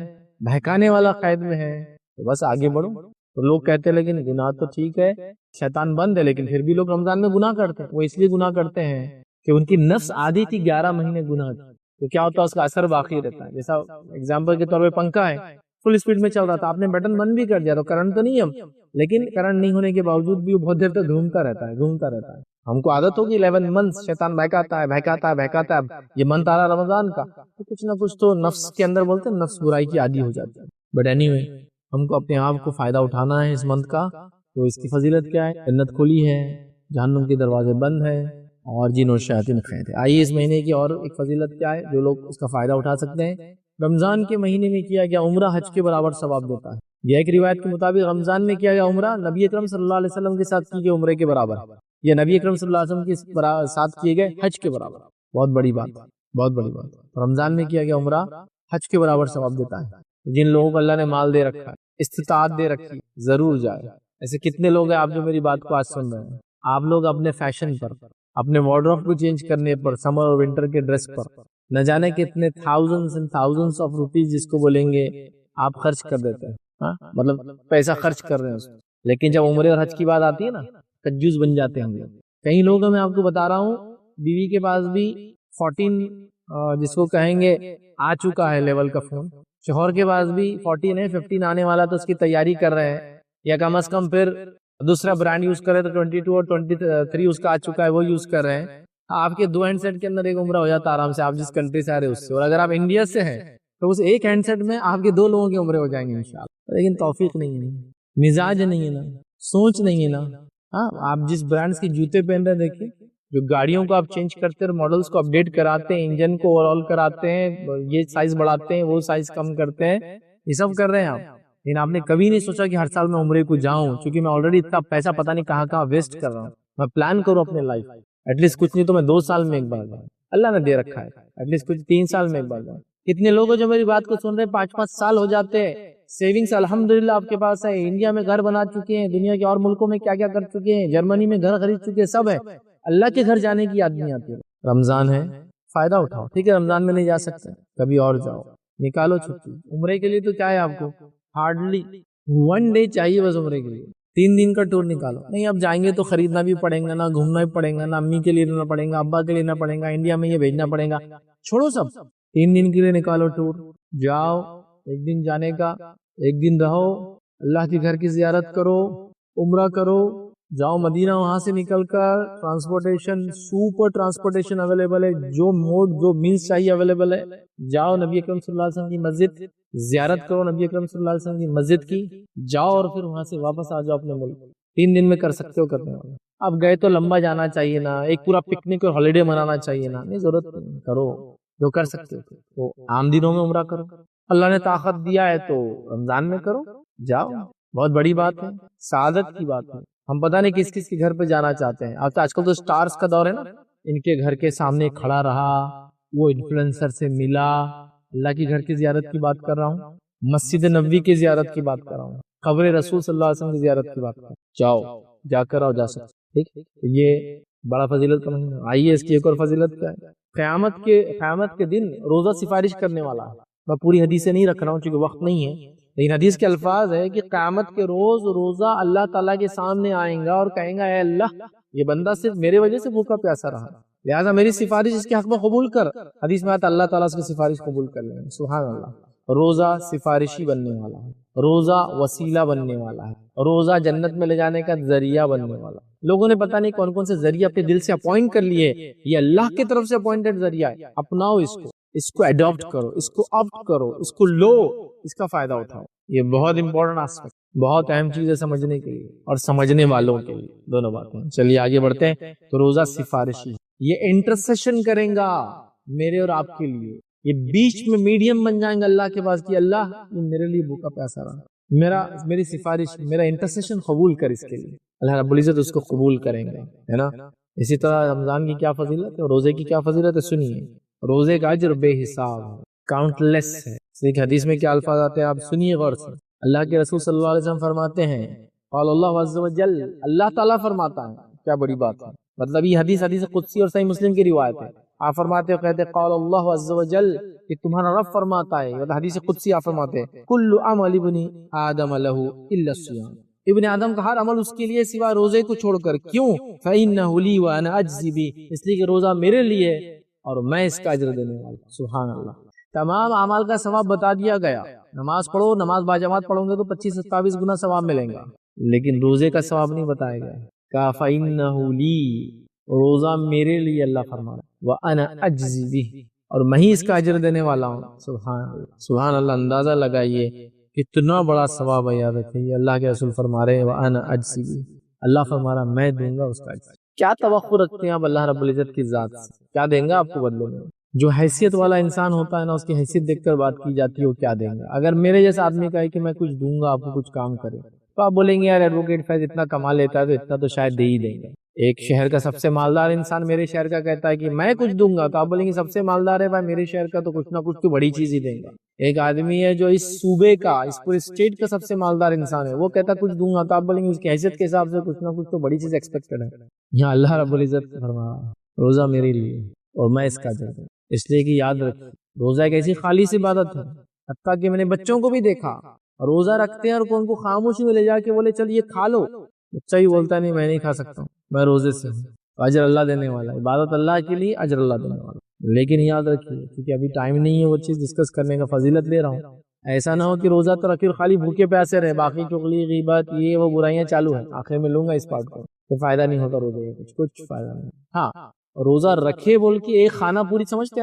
بہکانے والا قید میں ہے. تو بس آگے بڑھو. تو لوگ کہتے ہیں لیکن گناہ تو ٹھیک ہے، شیطان بند ہے، لیکن پھر بھی لوگ رمضان میں گناہ کرتے ہیں. وہ اس لیے گناہ کرتے ہیں کہ ان کی نفس عادی تھی 11 مہینے گناہ کی. تو کیا ہوتا ہے؟ اس کا اثر باقی رہتا ہے. جیسا اگزامپل کے طور پہ پنکھا ہے، فل اسپیڈ میں چل رہا تھا، آپ نے بٹن بند بھی کر دیا تو کرنٹ تو نہیں ہے، لیکن کرنٹ نہیں ہونے کے باوجود بھی وہ بہت دیر تک گھومتا رہتا ہے. ہم کو عادت ہوگی 11 منتھ شیطان بہکاتا ہے. یہ منتھ آ رہا رمضان کا، تو کچھ نہ کچھ تو نفس کے اندر بولتے ہیں، نفس برائی کی عادی ہو جاتی ہے. بٹ اینی وے، ہم کو اپنے آپ کو فائدہ اٹھانا ہے اس منتھ کا. تو اس کی فضیلت کیا ہے؟ جنت کھلی ہے، جہنم کے دروازے بند ہے، اور جن اور شیاطین قید ہے. آئیے اس مہینے کی اور ایک فضیلت کیا ہے جو لوگ اس کا فائدہ اٹھا سکتے ہیں. رمضان کے مہینے میں کیا گیا عمرہ حج کے برابر ثواب دیتا ہے. یہ ایک روایت کے مطابق رمضان میں کیا گیا عمرہ نبی اکرم صلی اللہ علیہ وسلم کے ساتھ کی گئے عمرے کے برابر، یا نبی اکرم صلی اللہ علیہ وسلم کے ساتھ کیے گئے حج کے برابر. بہت بڑی بات، بہت بڑی بات. رمضان میں کیا گیا عمرہ حج کے برابر ثواب دیتا ہے. جن لوگوں کو اللہ نے مال دے رکھا ہے، استطاعت دے رکھی، ضرور جائے. ایسے کتنے لوگ ہیں آپ جو میری بات کو آج سن رہے ہیں، آپ لوگ اپنے فیشن پر، اپنے وارڈروب کو چینج کرنے پر، سمر اور ونٹر کے ڈریس پر نہ جانے کتنے thousands and thousands of rupees جس کو بولیں گے آپ خرچ کر دیتے ہیں. مطلب پیسہ خرچ کر رہے ہیں. لیکن جب عمرے اور حج کی بات آتی ہے نا، کنجوس بن جاتے ہیں ہم لوگ. کئی لوگ میں آپ کو بتا رہا ہوں، بیوی کے پاس بھی 14 جس کو کہیں گے آ چکا ہے لیول کا فون، شوہر کے پاس بھی 14 ہے، 15 آنے والا تو اس کی تیاری کر رہے ہیں، یا کم از کم پھر دوسرا برانڈ یوز کر رہے تو 22 اور 23 اس کا آ چکا ہے، وہ یوز کر رہے ہیں. آپ کے 2 ہینڈ سیٹ کے اندر ایک عمرہ ہو جاتا آرام سے، آپ جس کنٹری سے آ رہے اس سے. اور اگر آپ انڈیا سے ہیں تو اس ایک ہینڈ سیٹ میں آپ کے 2 لوگوں کے عمرے ہو جائیں گے انشاءاللہ. لیکن توفیق نہیں ہے، مزاج نہیں ہے نا، سوچ نہیں ہے نا. آپ جس برانڈز کے جوتے پہن رہے ہیں، دیکھیں جو گاڑیوں کو آپ چینج کرتے ہیں، ماڈلز کو اپڈیٹ کراتے ہیں، انجن کو اوور آل کراتے ہیں، یہ سائز بڑھاتے ہیں، وہ سائز کم کرتے ہیں، یہ سب کر رہے ہیں آپ. لیکن آپ نے کبھی نہیں سوچا کہ ہر سال میں عمرے کو جاؤں، کیونکہ میں آلریڈی اتنا پیسہ پتہ نہیں کہاں ویسٹ کر رہا ہوں. میں پلان کروں اپنے لائف، ایٹ لیسٹ کچھ نہیں تو میں 2 سال میں ایک بار جاؤں. اللہ نے دے رکھا ہے ایٹ لیسٹ کچھ 3 سال میں ایک بار جاؤں. کتنے لوگ جو میری بات کو سن رہے ہیں 5-5 سال ہو جاتے ہیں، سیونگز الحمدللہ آپ کے پاس ہے، انڈیا میں گھر بنا چکے ہیں، دنیا کے اور ملکوں میں کیا کیا کر چکے ہیں، جرمنی میں گھر خرید چکے ہیں، سب ہے. اللہ کے گھر جانے کی آدمی آتی ہے. رمضان ہے، فائدہ اٹھاؤ. ٹھیک ہے، رمضان میں نہیں جا سکتے، کبھی اور جاؤ، نکالو چھٹی. عمرے کے لیے تو کیا ہے، آپ کو ہارڈلی 1 ڈے چاہیے بس عمرے کے لیے. 3 دن کا ٹور نکالو. نہیں اب جائیں گے تو خریدنا بھی پڑے گا، نہ گھومنا بھی پڑے گا، نہ امی کے لیے لینا پڑے گا، ابا کے لیے لینا پڑے گا، انڈیا میں یہ بھیجنا پڑے گا. چھوڑو سب، 3 دن کے لیے نکالو ٹور. جاؤ، 1 دن جانے کا، 1 دن رہو، اللہ کے گھر کی زیارت کرو، عمرہ کرو، جاؤ مدینہ. وہاں سے نکل کر ٹرانسپورٹیشن، سپر ٹرانسپورٹیشن اویلیبل ہے، جو موڈ جو مینس چاہیے اویلیبل ہے. جاؤ نبی اکرم صلی اللہ علیہ وسلم کی مسجد زیارت کرو، نبی اکرم صلی اللہ علیہ وسلم کی مسجد کی، جاؤ اور پھر وہاں سے واپس آ جاؤ اپنے ملک. 3 دن میں کر سکتے ہو، کرنے والا. اب گئے تو لمبا جانا چاہیے نا، ایک پورا پکنک اور ہالیڈے منانا چاہیے نا. نہیں، ضرورت نہیں، کرو جو کر سکتے ہو. تو عام دنوں میں عمرہ کرو، اللہ نے طاقت دیا ہے تو رمضان میں کرو، جاؤ. بہت بڑی بات ہے، سعادت کی بات ہے. ہم پتہ نہیں کس کس کے گھر پہ جانا چاہتے ہیں. آج کل تو سٹارز کا دور ہے نا، ان کے گھر کے سامنے کھڑا رہا، وہ انفلوئنسر سے ملا، اللہ کے گھر کی زیارت کی بات کر رہا ہوں، مسجد نبوی کی زیارت کی بات کر رہا ہوں، قبر رسول صلی اللہ علیہ وسلم کی زیارت کی بات کر رہا ہوں، جاؤ جا کر آؤ، جا سکتے، ٹھیک۔ یہ بڑا فضیلت کا مہینہ۔ آئیے اس کی ایک اور فضیلت کیا ہے، قیامت کے دن روزہ سفارش کرنے والا ہے۔ میں پوری حدیثیں نہیں رکھ رہا ہوں چونکہ وقت نہیں ہے، لیکن حدیث کے الفاظ ہے کہ قیامت کے روز روزہ اللہ تعالیٰ کے سامنے آئیں گا اور کہیں گا اے اللہ، یہ بندہ صرف میرے وجہ سے بھوکا پیاسا رہا، لہٰذا میری سفارش اس کے حق میں قبول کر۔ حدیث میں آتا اللہ تعالیٰ اس کی سفارش قبول کر لیں گے۔ سبحان اللہ۔ روزہ سفارشی بننے والا ہے، روزہ وسیلہ بننے والا ہے، روزہ جنت میں لے جانے کا ذریعہ بننے والا ہے۔ لوگوں نے پتہ نہیں کون کون سے ذریعے اپنے دل سے اپوائنٹ کر لیے، یہ اللہ کی طرف سے اپوائنٹڈ ذریعہ ہے، اپناؤ اس کو ایڈاپٹ کرو، اس کو آپٹ کرو، اس کو لو، اس کا فائدہ اٹھاؤ۔ یہ بہت امپورٹنٹ آسپیکٹ، بہت اہم چیز ہے سمجھنے کے لیے اور سمجھنے والوں کے لیے، دونوں باتیں۔ چلیے آگے بڑھتے ہیں۔ تو روزہ سفارشی، یہ انٹرسیشن کریں گا میرے اور آپ کے لیے، یہ بیچ میں میڈیم بن جائیں گے اللہ کے پاس کہ اللہ میرے لیے بھوکا پیاسا رہا، میری سفارش، میرا انٹرسیشن قبول کر، اس کے لیے اللہ رب العزت اس کو قبول کریں گے، ہے نا۔ اسی طرح رمضان کی کیا فضیلت ہے، روزے کی کیا فضیلت ہے، سنیے۔ روزے کا اجر بے حساب ہے، کاؤنٹ لیس ہے۔ ایک حدیث میں کیا الفاظ آتے ہیں آپ سنیے غور سے۔ اللہ کے رسول صلی اللہ علیہ وسلم فرماتے ہیں، قال اللہ عز و جل، اللہ تعالیٰ فرماتا ہے، کیا بڑی بات ہے، مطلب یہ حدیث قدسی اور صحیح مسلم کی روایت ہے۔ آپ فرماتے ہو، کہتے قال اللہ عز و جل، کہ تمہارا رب فرماتا ہے، مطلب حدیث قدسی آپ فرماتے ہیں، کل عمل ابن آدم له الا الصیام، ابن آدم کا ہر عمل اس کے لیے سوا روزے کو چھوڑ کر، کیوں؟ فإنه لی وانا اجزی بہ، اس لیے کہ روزہ میرے لیے اور میں اس کا اجر دینے والا۔ سبحان اللہ۔ تمام اعمال کا ثواب بتا دیا گیا، نماز پڑھو، نماز باجماعت پڑھو گے تو 25-27 گنا ثواب ملیں گا، لیکن روزے کا ثواب نہیں بتایا گیا۔ کہا فإنه لی، روزہ میرے لیے اللہ فرما رہا ہے، وَأَنَا أَجْزِي بِهِ، اور میں ہی اس کا اجر دینے والا ہوں۔ سبحان اللہ، سبحان اللہ۔ اندازہ لگائیے کتنا بڑا ثواب ہے، یاد رکھیے اللہ کے رسول فرما رہے ہیں وَأَنَا أَجْزِي بِهِ، اللہ فرما رہا میں دوں گا اس کا اجر۔ کیا توقع رکھتے ہیں آپ اللہ رب العزت کی ذات سے، کیا دیں گا آپ کو بدلے میں؟ جو حیثیت والا انسان ہوتا ہے نا، اس کی حیثیت دیکھ کر بات کی جاتی ہے وہ کیا دیں گا۔ اگر میرے جیسا آدمی کہے کہ میں کچھ دوں گا آپ کو، کچھ کام کرے، تو آپ بولیں گے یار ایڈوکیٹ فیض اتنا کما لیتا ہے تو اتنا تو شاید دے ہی دیں گے۔ ایک شہر کا سب سے مالدار انسان میرے شہر کا کہتا ہے کہ میں کچھ دوں گا، تو آپ بولیں گے سب سے مالدار ہے بھائی میرے شہر کا، تو کچھ نہ کچھ تو بڑی چیز ہی دیں گا۔ ایک آدمی ہے جو اس صوبے کا، اس پورے اسٹیٹ کا سب سے مالدار انسان ہے، وہ کہتا کچھ دوں گا، تو آپ بولیں گے اس کی حیثیت کے حساب سے کچھ نہ کچھ تو بڑی چیز ایکسپیکٹڈ ہے۔ یہاں اللہ رب العزت فرما روزہ میرے لیے اور میں اس کا اجر دوں، اس لیے کہ یاد رکھیں روزہ ایک ایسی خالص عبادت ہے، حتیٰ کہ میں نے بچوں کو بھی دیکھا روزہ رکھتے ہیں اور ان کو خاموشی میں لے جا کے بولے چل یہ کھا لو، بچہ ہی بولتا نہیں میں نہیں کھا سکتا ہوں، میں روزے سے ہوں، اجر اللہ دینے والا، عبادت اللہ کے لیے، اجر اللہ دینے والا۔ لیکن یاد رکھیے کیونکہ ابھی ٹائم نہیں ہے وہ چیز ڈسکس کرنے کا، فضیلت لے رہا ہوں، ایسا نہ ہو کہ روزہ تو رکھے خالی بھوکے پیاسے رہے، باقی چغلی غیبت یہ وہ برائیاں چالو ہیں، آخر میں لوں گا اس پارٹ کو، تو فائدہ نہیں ہوتا روزے کا، کچھ فائدہ نہیں۔ ہاں روزہ رکھے بول کے ایک کھانا پوری سمجھتے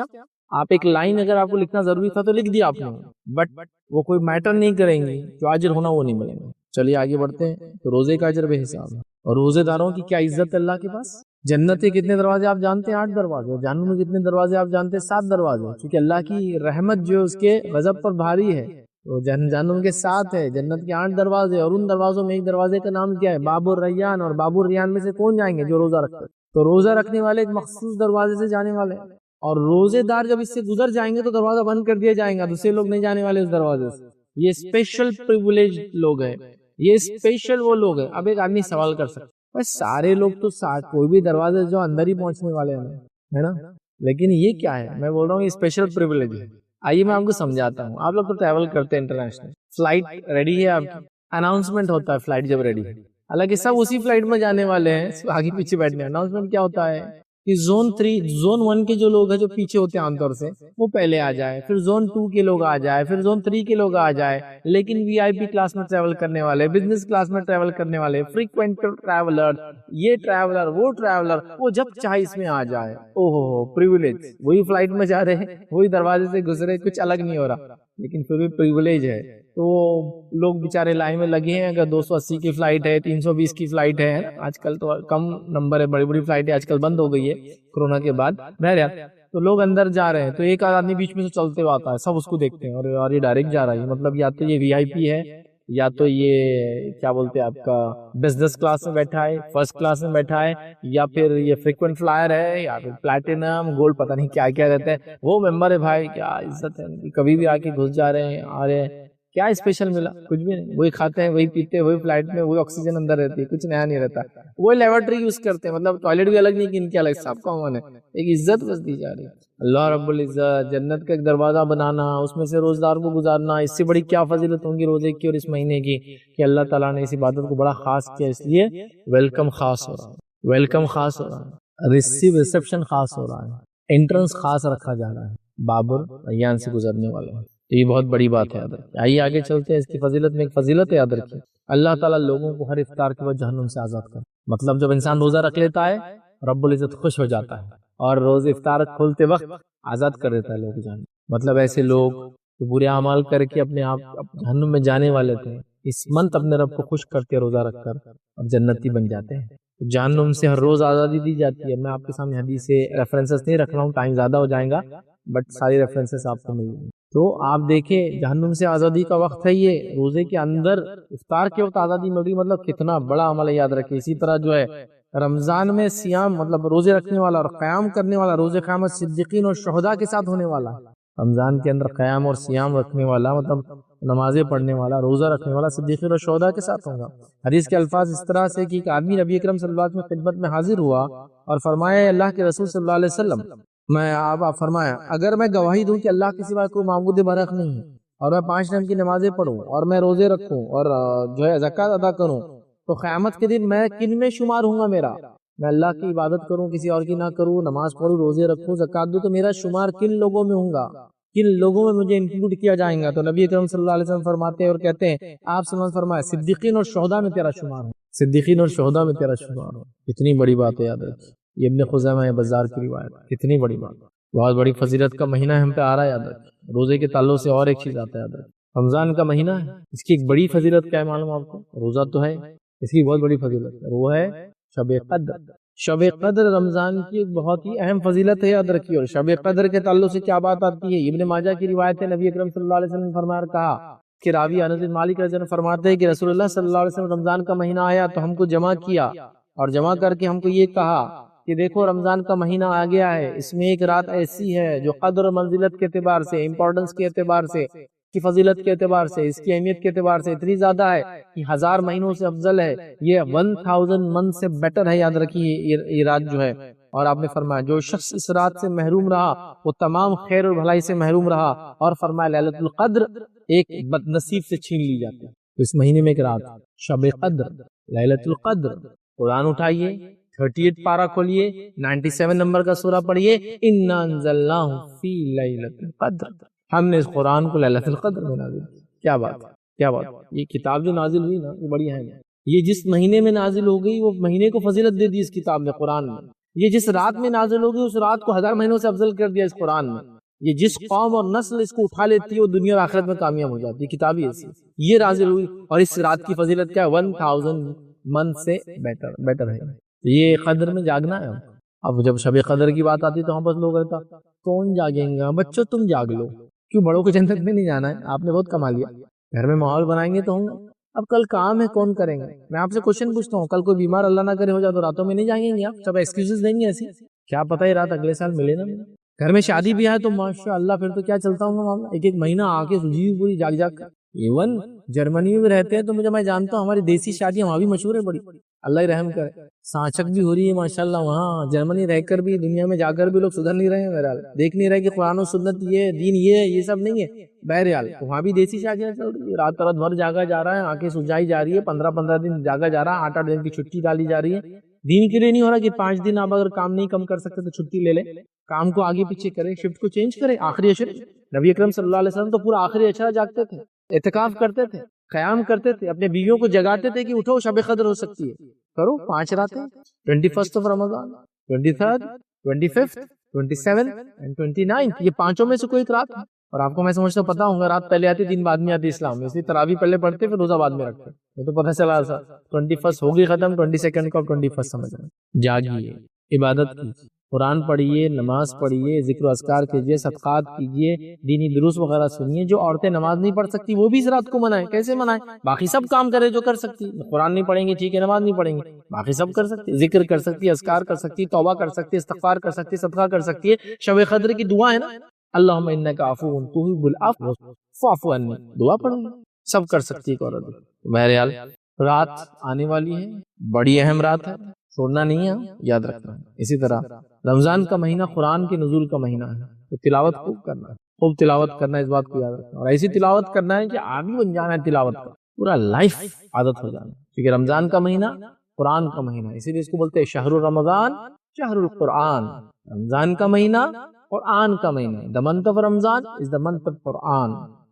آپ ایک لائن اگر آپ کو لکھنا ضروری تھا تو لکھ دیا آپ نے، بٹ وہ کوئی میٹر نہیں کریں گی، جو اجر ہونا وہ نہیں ملیں گے۔ چلیے آگے بڑھتے ہیں۔ تو روزے کا اجر بے حساب ہے، اور روزے داروں کی کیا عزت ہے اللہ کے پاس۔ جنت کے کتنے دروازے آپ جانتے ہیں؟ 8 دروازے۔ جہنم میں کتنے دروازے آپ جانتے ہیں؟ 7 دروازے، کیونکہ اللہ کی رحمت جو اس کے غضب پر بھاری ہے، تو جہنم کے 7 ہے، جنت کے 8 دروازے، اور ان دروازوں میں ایک دروازے کا نام کیا ہے؟ باب الریان، اور باب الریان میں سے کون جائیں گے؟ جو روزہ رکھتے ہیں۔ تو روزہ رکھنے والے ایک مخصوص دروازے سے جانے والے ہیں، اور روزے دار جب اس سے گزر جائیں گے تو دروازہ بند کر دیا جائے گا، دوسرے لوگ نہیں جانے والے اس دروازے سے۔ یہ اسپیشل پریویلیج لوگ ہیں، یہ اسپیشل وہ لوگ ہیں۔ اب ایک آدمی سوال کر سکتا ہے سارے لوگ تو کوئی بھی دروازے جو اندر ہی پہنچنے والے ہیں، ہے نا، لیکن یہ کیا ہے؟ میں بول رہا ہوں یہ اسپیشل پریویلیج ہے۔ آئیے میں آپ کو سمجھاتا ہوں۔ آپ لوگ تو ٹریول کرتے ہیں انٹرنیشنل، فلائٹ ریڈی ہے آپ کی، اناؤنسمنٹ ہوتا ہے فلائٹ جب ریڈی ہے، حالانکہ سب اسی فلائٹ میں جانے والے ہیں، آگے پیچھے بیٹھنے۔ اناؤنسمنٹ کیا ہوتا ہے کہ زون 1 کے جو لوگ ہیں جو پیچھے ہوتے ہیں عام طور سے وہ پہلے آ جائے، پھر زون 2 کے لوگ آ جائے، پھر زون 3 کے لوگ آ جائے، لیکن وی آئی پی کلاس میں ٹریول کرنے والے، بزنس کلاس میں ٹریول کرنے والے، فریکوینٹ ٹریولر، یہ ٹریولر وہ ٹریولر، وہ جب چاہے اس میں آ جائے۔ او ہو پریویلیج، وہی فلائٹ میں جا رہے ہیں، وہی دروازے سے گزرے، کچھ الگ نہیں ہو رہا، لیکن پھر بھی پریویلیج ہے۔ تو لوگ بیچارے لائن میں لگے ہیں، اگر 280 کی فلائٹ ہے، 320 کی فلائٹ ہے، آج کل تو کم نمبر ہے، بڑی بڑی فلائٹیں آج کل بند ہو گئی ہے کورونا کے بعد، بہرحال تو لوگ اندر جا رہے ہیں، تو ایک آدمی بیچ میں سے چلتے ہوئے آتا ہے، سب اس کو دیکھتے ہیں اور یہ ڈائریکٹ جا رہا ہے، مطلب یا تو یہ وی آئی پی ہے یا تو یہ کیا بولتے ہیں آپ کا بزنس کلاس میں بیٹھا ہے، فرسٹ کلاس میں بیٹھا ہے، یا پھر یہ فریکوینٹ فلائر ہے، یا پھر پلیٹینم گولڈ پتہ نہیں کیا کیا رہتا ہے، وہ ممبر ہے بھائی، کیا عزت ہے ان کی، کبھی بھی آ کے گھس جا رہے ہیں، آ رہے ہیں، کیا اسپیشل ملا؟ کچھ بھی نہیں، وہی کھاتے ہیں، وہی پیتے ہیں، وہی فلائٹ میں وہی آکسیجن اندر رہتی ہے، کچھ نیا نہیں رہتا، وہی لیبارٹری یوز کرتے ہیں، مطلب ٹوائلٹ بھی الگ نہیں کہ ان کے الگ، سب کامن ہے، ایک عزت بس دی جا رہی ہے۔ اللہ رب العزت جنت کا ایک دروازہ بنانا، اس میں سے روزدار کو گزارنا، اس سے بڑی کیا فضیلت ہوں گی روزے کی اور اس مہینے کی، کہ اللہ تعالیٰ نے اس عبادت کو بڑا خاص کیا، اس لیے ویلکم خاص ہو رہا ہے، ویلکم خاص ہو رہا ہے، ریسیپشن خاص ہو رہا ہے، انٹرنس خاص رکھا جا رہا ہے بابر ریان سے گزرنے والے ہیں، تو یہ بہت بڑی بات ہے یاد رکھیں۔ آئیے آگے چلتے ہیں، اس کی فضیلت میں ایک فضیلت ہے یاد رکھیں، اللہ تعالیٰ لوگوں کو ہر افطار کے بعد جہنم سے آزاد کر، مطلب جب انسان روزہ رکھ لیتا ہے رب العزت خوش ہو جاتا ہے اور روز افطار کھولتے وقت آزاد کر دیتا ہے لوگ جہنم، مطلب ایسے لوگ جو برے اعمال کر کے اپنے آپ جہنم میں جانے والے تھے، اس منت اپنے رب کو خوش کرتے روزہ رکھ کر اور جنتی بن جاتے ہیں، جہنم سے ہر روز آزادی دی جاتی ہے۔ میں آپ کے سامنے حدیث سے ریفرنسز نہیں رکھ رہا ہوں، ٹائم زیادہ ہو جائے گا، بٹ ساری ریفرنسز آپ کو مل جائیں گے۔ تو آپ دیکھیں جہنم سے آزادی کا وقت ہے، یہ روزے کے اندر افطار کے وقت آزادی مل رہی، مطلب کتنا بڑا عمل ہے، یاد رکھیں۔ اسی طرح جو ہے رمضان میں سیام مطلب روزے رکھنے والا اور قیام کرنے والا، روزے قیامت صدیقین اور شہداء کے ساتھ ہونے والا ہے۔ رمضان کے اندر قیام اور سیام رکھنے والا مطلب نمازیں پڑھنے والا، روزہ رکھنے والا صدیقین اور شہداء کے ساتھ ہوگا۔ حدیث کے الفاظ اس طرح سے کہ ایک آدمی نبی اکرم صلی اللہ علیہ وسلم کی خدمت میں حاضر ہوا اور فرمایا، اللہ کے رسول صلی اللہ علیہ وسلم، میں آپ فرمایا اگر میں گواہی دوں کہ اللہ کے سوا کوئی معبود برحق نہیں ہے، اور میں 5 ٹائم کی نمازیں پڑھوں اور میں روزے رکھوں اور جو ہے زکوٰۃ ادا کروں، تو قیامت کے دن میں کن میں شمار ہوں گا؟ میرا میں اللہ کی عبادت کروں، کسی اور کی نہ کروں، نماز پڑھوں، روزے رکھوں، زکوٰۃ دوں، تو میرا شمار کن لوگوں میں ہوں گا، کن لوگوں میں مجھے انکلوڈ کیا جائے گا؟ تو نبی اکرم صلی اللہ علیہ وسلم فرماتے ہیں اور کہتے ہیں، آپ صلی اللہ علیہ وسلم فرمایا صدیقین اور شہداء میں تیرا شمار ہو، صدیقین اور شہداء میں تیرا شمار ہو۔ کتنی بڑی بات ہے، یاد رکھیں، یہ ابن خزیمہ بزار کی روایت، کتنی بڑی بات، بہت بڑی فضیلت کا مہینہ ہم پہ آ رہا ہے، یاد رکھیں۔ روزے کے تعلق سے اور ایک چیز آتا ہے، یاد رکھیں، رمضان کا مہینہ ہے، اس کی ایک بڑی فضیلت کیا ہے معلوم آپ کو؟ روزہ تو ہے، اس کی بہت بڑی فضیلت ہے، وہ ہے شب قدر۔ شب قدر رمضان کی ایک بہت ہی اہم فضیلت ہے، یاد رکھیے۔ اور شب قدر کے تعلق سے کیا بات آتی ہے؟ ابن ماجہ کی روایت ہے، نبی اکرم صلی اللہ علیہ وسلم نے فرمایا کہا کہ راوی انس بن مالک رضی اللہ عنہ فرماتے ہیں کہ رسول اللہ صلی اللہ علیہ وسلم رمضان کا مہینہ آیا تو ہم کو جمع کیا اور جمع کر کے ہم کو یہ کہا کہ دیکھو رمضان کا مہینہ آ گیا ہے، اس میں ایک رات ایسی ہے جو قدر و منزلت کے اعتبار سے، امپورٹنس کے اعتبار سے، کی فضیلت کے اعتبار سے، اس کی اہمیت کے اعتبار سے اتنی زیادہ ہے کہ 1000 مہینوں سے افضل ہے، یہ 1000 منتھ سے بیٹر ہے، یاد رکھیے یہ رات جو ہے۔ اور آپ نے فرمایا جو شخص اس رات سے محروم رہا وہ تمام خیر اور بھلائی سے محروم رہا، اور فرمایا لیلۃ القدر ایک بد نصیب سے چھین لی جاتی ہے۔ تو اس مہینے میں ایک رات شب قدر، لیلۃ القدر، قرآن اٹھائیے، 38 پارہ کھولیے، 97 نمبر کا سورہ پڑھیے، اِنَّا أَنزَلْنَاهُ فِي لَيْلَةِ الْقَدْرِ، ہم نے اس قرآن کو لیلۃ القدر میں نازل کیا۔ کیا بات ہے، کیا بات، یہ کتاب جو نازل ہوئی نا یہ بڑی اہم ہے، یہ جس مہینے میں نازل ہو گئی وہ مہینے کو فضیلت دے دی اس کتاب میں، قرآن میں۔ یہ جس رات میں نازل ہو گئی اس رات کو 1000 مہینوں سے افضل کر دیا اس قرآن میں۔ یہ جس قوم اور نسل اس کو اٹھا لیتی ہے وہ دنیا اور آخرت میں کامیاب ہو جاتی ہے، کتاب ہی ایسی یہ نازل ہوئی، اور اس رات کی فضیلت کیا ہے؟ 1000 منتھ سے بیٹر ہے۔ یہ قدر میں جاگنا ہے۔ اب جب شب قدر کی بات آتی تو ہم بس لوگ رہتا کون جاگیں گا؟ بچوں تم جاگ لو، کیوں بڑوں کو جنت میں نہیں جانا ہے؟ آپ نے بہت کما لیا، گھر میں ماحول بنائیں گے تو ہوں گے، اب کل کام ہے کون کریں گے؟ میں آپ سے کوشچن پوچھتا ہوں، کل کوئی بیمار اللہ نہ کرے ہو جائے تو راتوں میں نہیں جائیں گے آپ؟ سب ایکسکیوزز دیں گے ایسی، کیا پتہ یہ رات اگلے سال ملے نہ ملے۔ گھر میں شادی بھی ہے تو ماشاءاللہ پھر تو کیا چلتا ہوں معاملہ، ایک مہینہ آ کے سجی ہوئی پوری جاگ کر۔ ایون جرمنی میں رہتے ہیں تو مجھے میں جانتا ہوں ہماری دیسی شادیاں وہاں بھی مشہور ہے بڑی، اللہ ہی رحم کرے، سانچک بھی ہو رہی ہے ماشاءاللہ وہاں جرمنی رہ کر بھی، دنیا میں جا کر بھی لوگ سدھر نہیں رہے ہیں، بہرحال دیکھ نہیں رہے کہ قرآن و سنت یہ دین یہ سب نہیں ہے، بہرحال وہاں بھی دیسی شادیاں چل رہی ہے، رات رات بھر جاگا جا رہا ہے، آنکھیں سجائی جا رہی ہے، 15 دن جاگا جا رہا ہے، 8 دن کی چھٹی ڈالی جا رہی ہے۔ دین کے لیے نہیں ہو رہا کہ 5 دن آپ اگر کام نہیں کم کر سکتے تو چھٹی لے لیں، کام کو آگے پیچھے کریں، شفٹ کو چینج کریں، آخری عشر۔ نبی اکرم صلی اللہ علیہ وسلم تو پورا آخری عشرہ جاگتے تھے، اعتکاف کرتے تھے، قیام کرتے تھے، اپنے بیویوں کو جگاتے تھے کہ اٹھو شب قدر ہو سکتی ہے، کرو 5 راتیں، 21 رمضان، 23، 25، 27 and 29، یہ 5 میں سے کوئی ایک رات ہے۔ اور آپ کو میں سمجھتا ہوں پتا ہوگا رات پہلے آتی 3 بعد میں آتی اسلام میں، اس لیے تراویح پہلے پڑھتے پھر روزہ بعد میں رکھتے، یہ تو پتہ چلا تھا 21 ہوگی ختم، 22 کو 21 سمجھ رہے ہیں۔ جاگیے، عبادت کیجیے، قرآن پڑھیے، نماز پڑھیے، ذکر و اذکار کیجیے، صدقات کیجیے، دینی دروس وغیرہ سنیے۔ جو عورتیں نماز نہیں پڑھ سکتی وہ بھی اس رات کو منائیں، کیسے منائیں؟ باقی سب کام کرے جو کر سکتی، قرآن نہیں پڑھیں گے ٹھیک ہے، نماز نہیں پڑھیں گے، باقی سب کر سکتی، ذکر کر سکتی، اذکار کر سکتی، توبہ کر سکتی، استغفار کر سکتی، صدقہ کر سکتی ہے۔ شب قدر کی دعا ہے نا، اللہم انک عفو تحب العفو فاعف عنی، دعا پڑھیں، سب کر سکتی ہے عورت۔ بہرحال رات آنے والی ہے، بڑی اہم رات ہے، چھوڑنا نہیں ہے، یاد رکھنا ہے۔ اسی طرح رمضان کا مہینہ قرآن کے نزول کا مہینہ ہے، تو تلاوت خوب کرنا ہے، خوب تلاوت کرنا ہے، اس بات کو یاد رکھنا ہے، اور ایسی تلاوت کرنا ہے کہ عادی بن جانا ہے تلاوت کا، پورا لائف عادت ہو جانا ہے، کیونکہ رمضان کا مہینہ قرآن کا مہینہ ہے، اسی لیے اس کو بولتے ہیں شہر رمضان شہر القرآن، رمضان کا مہینہ قرآن کا مہینہ ہے۔ the month of Ramzan is the month of قرآن،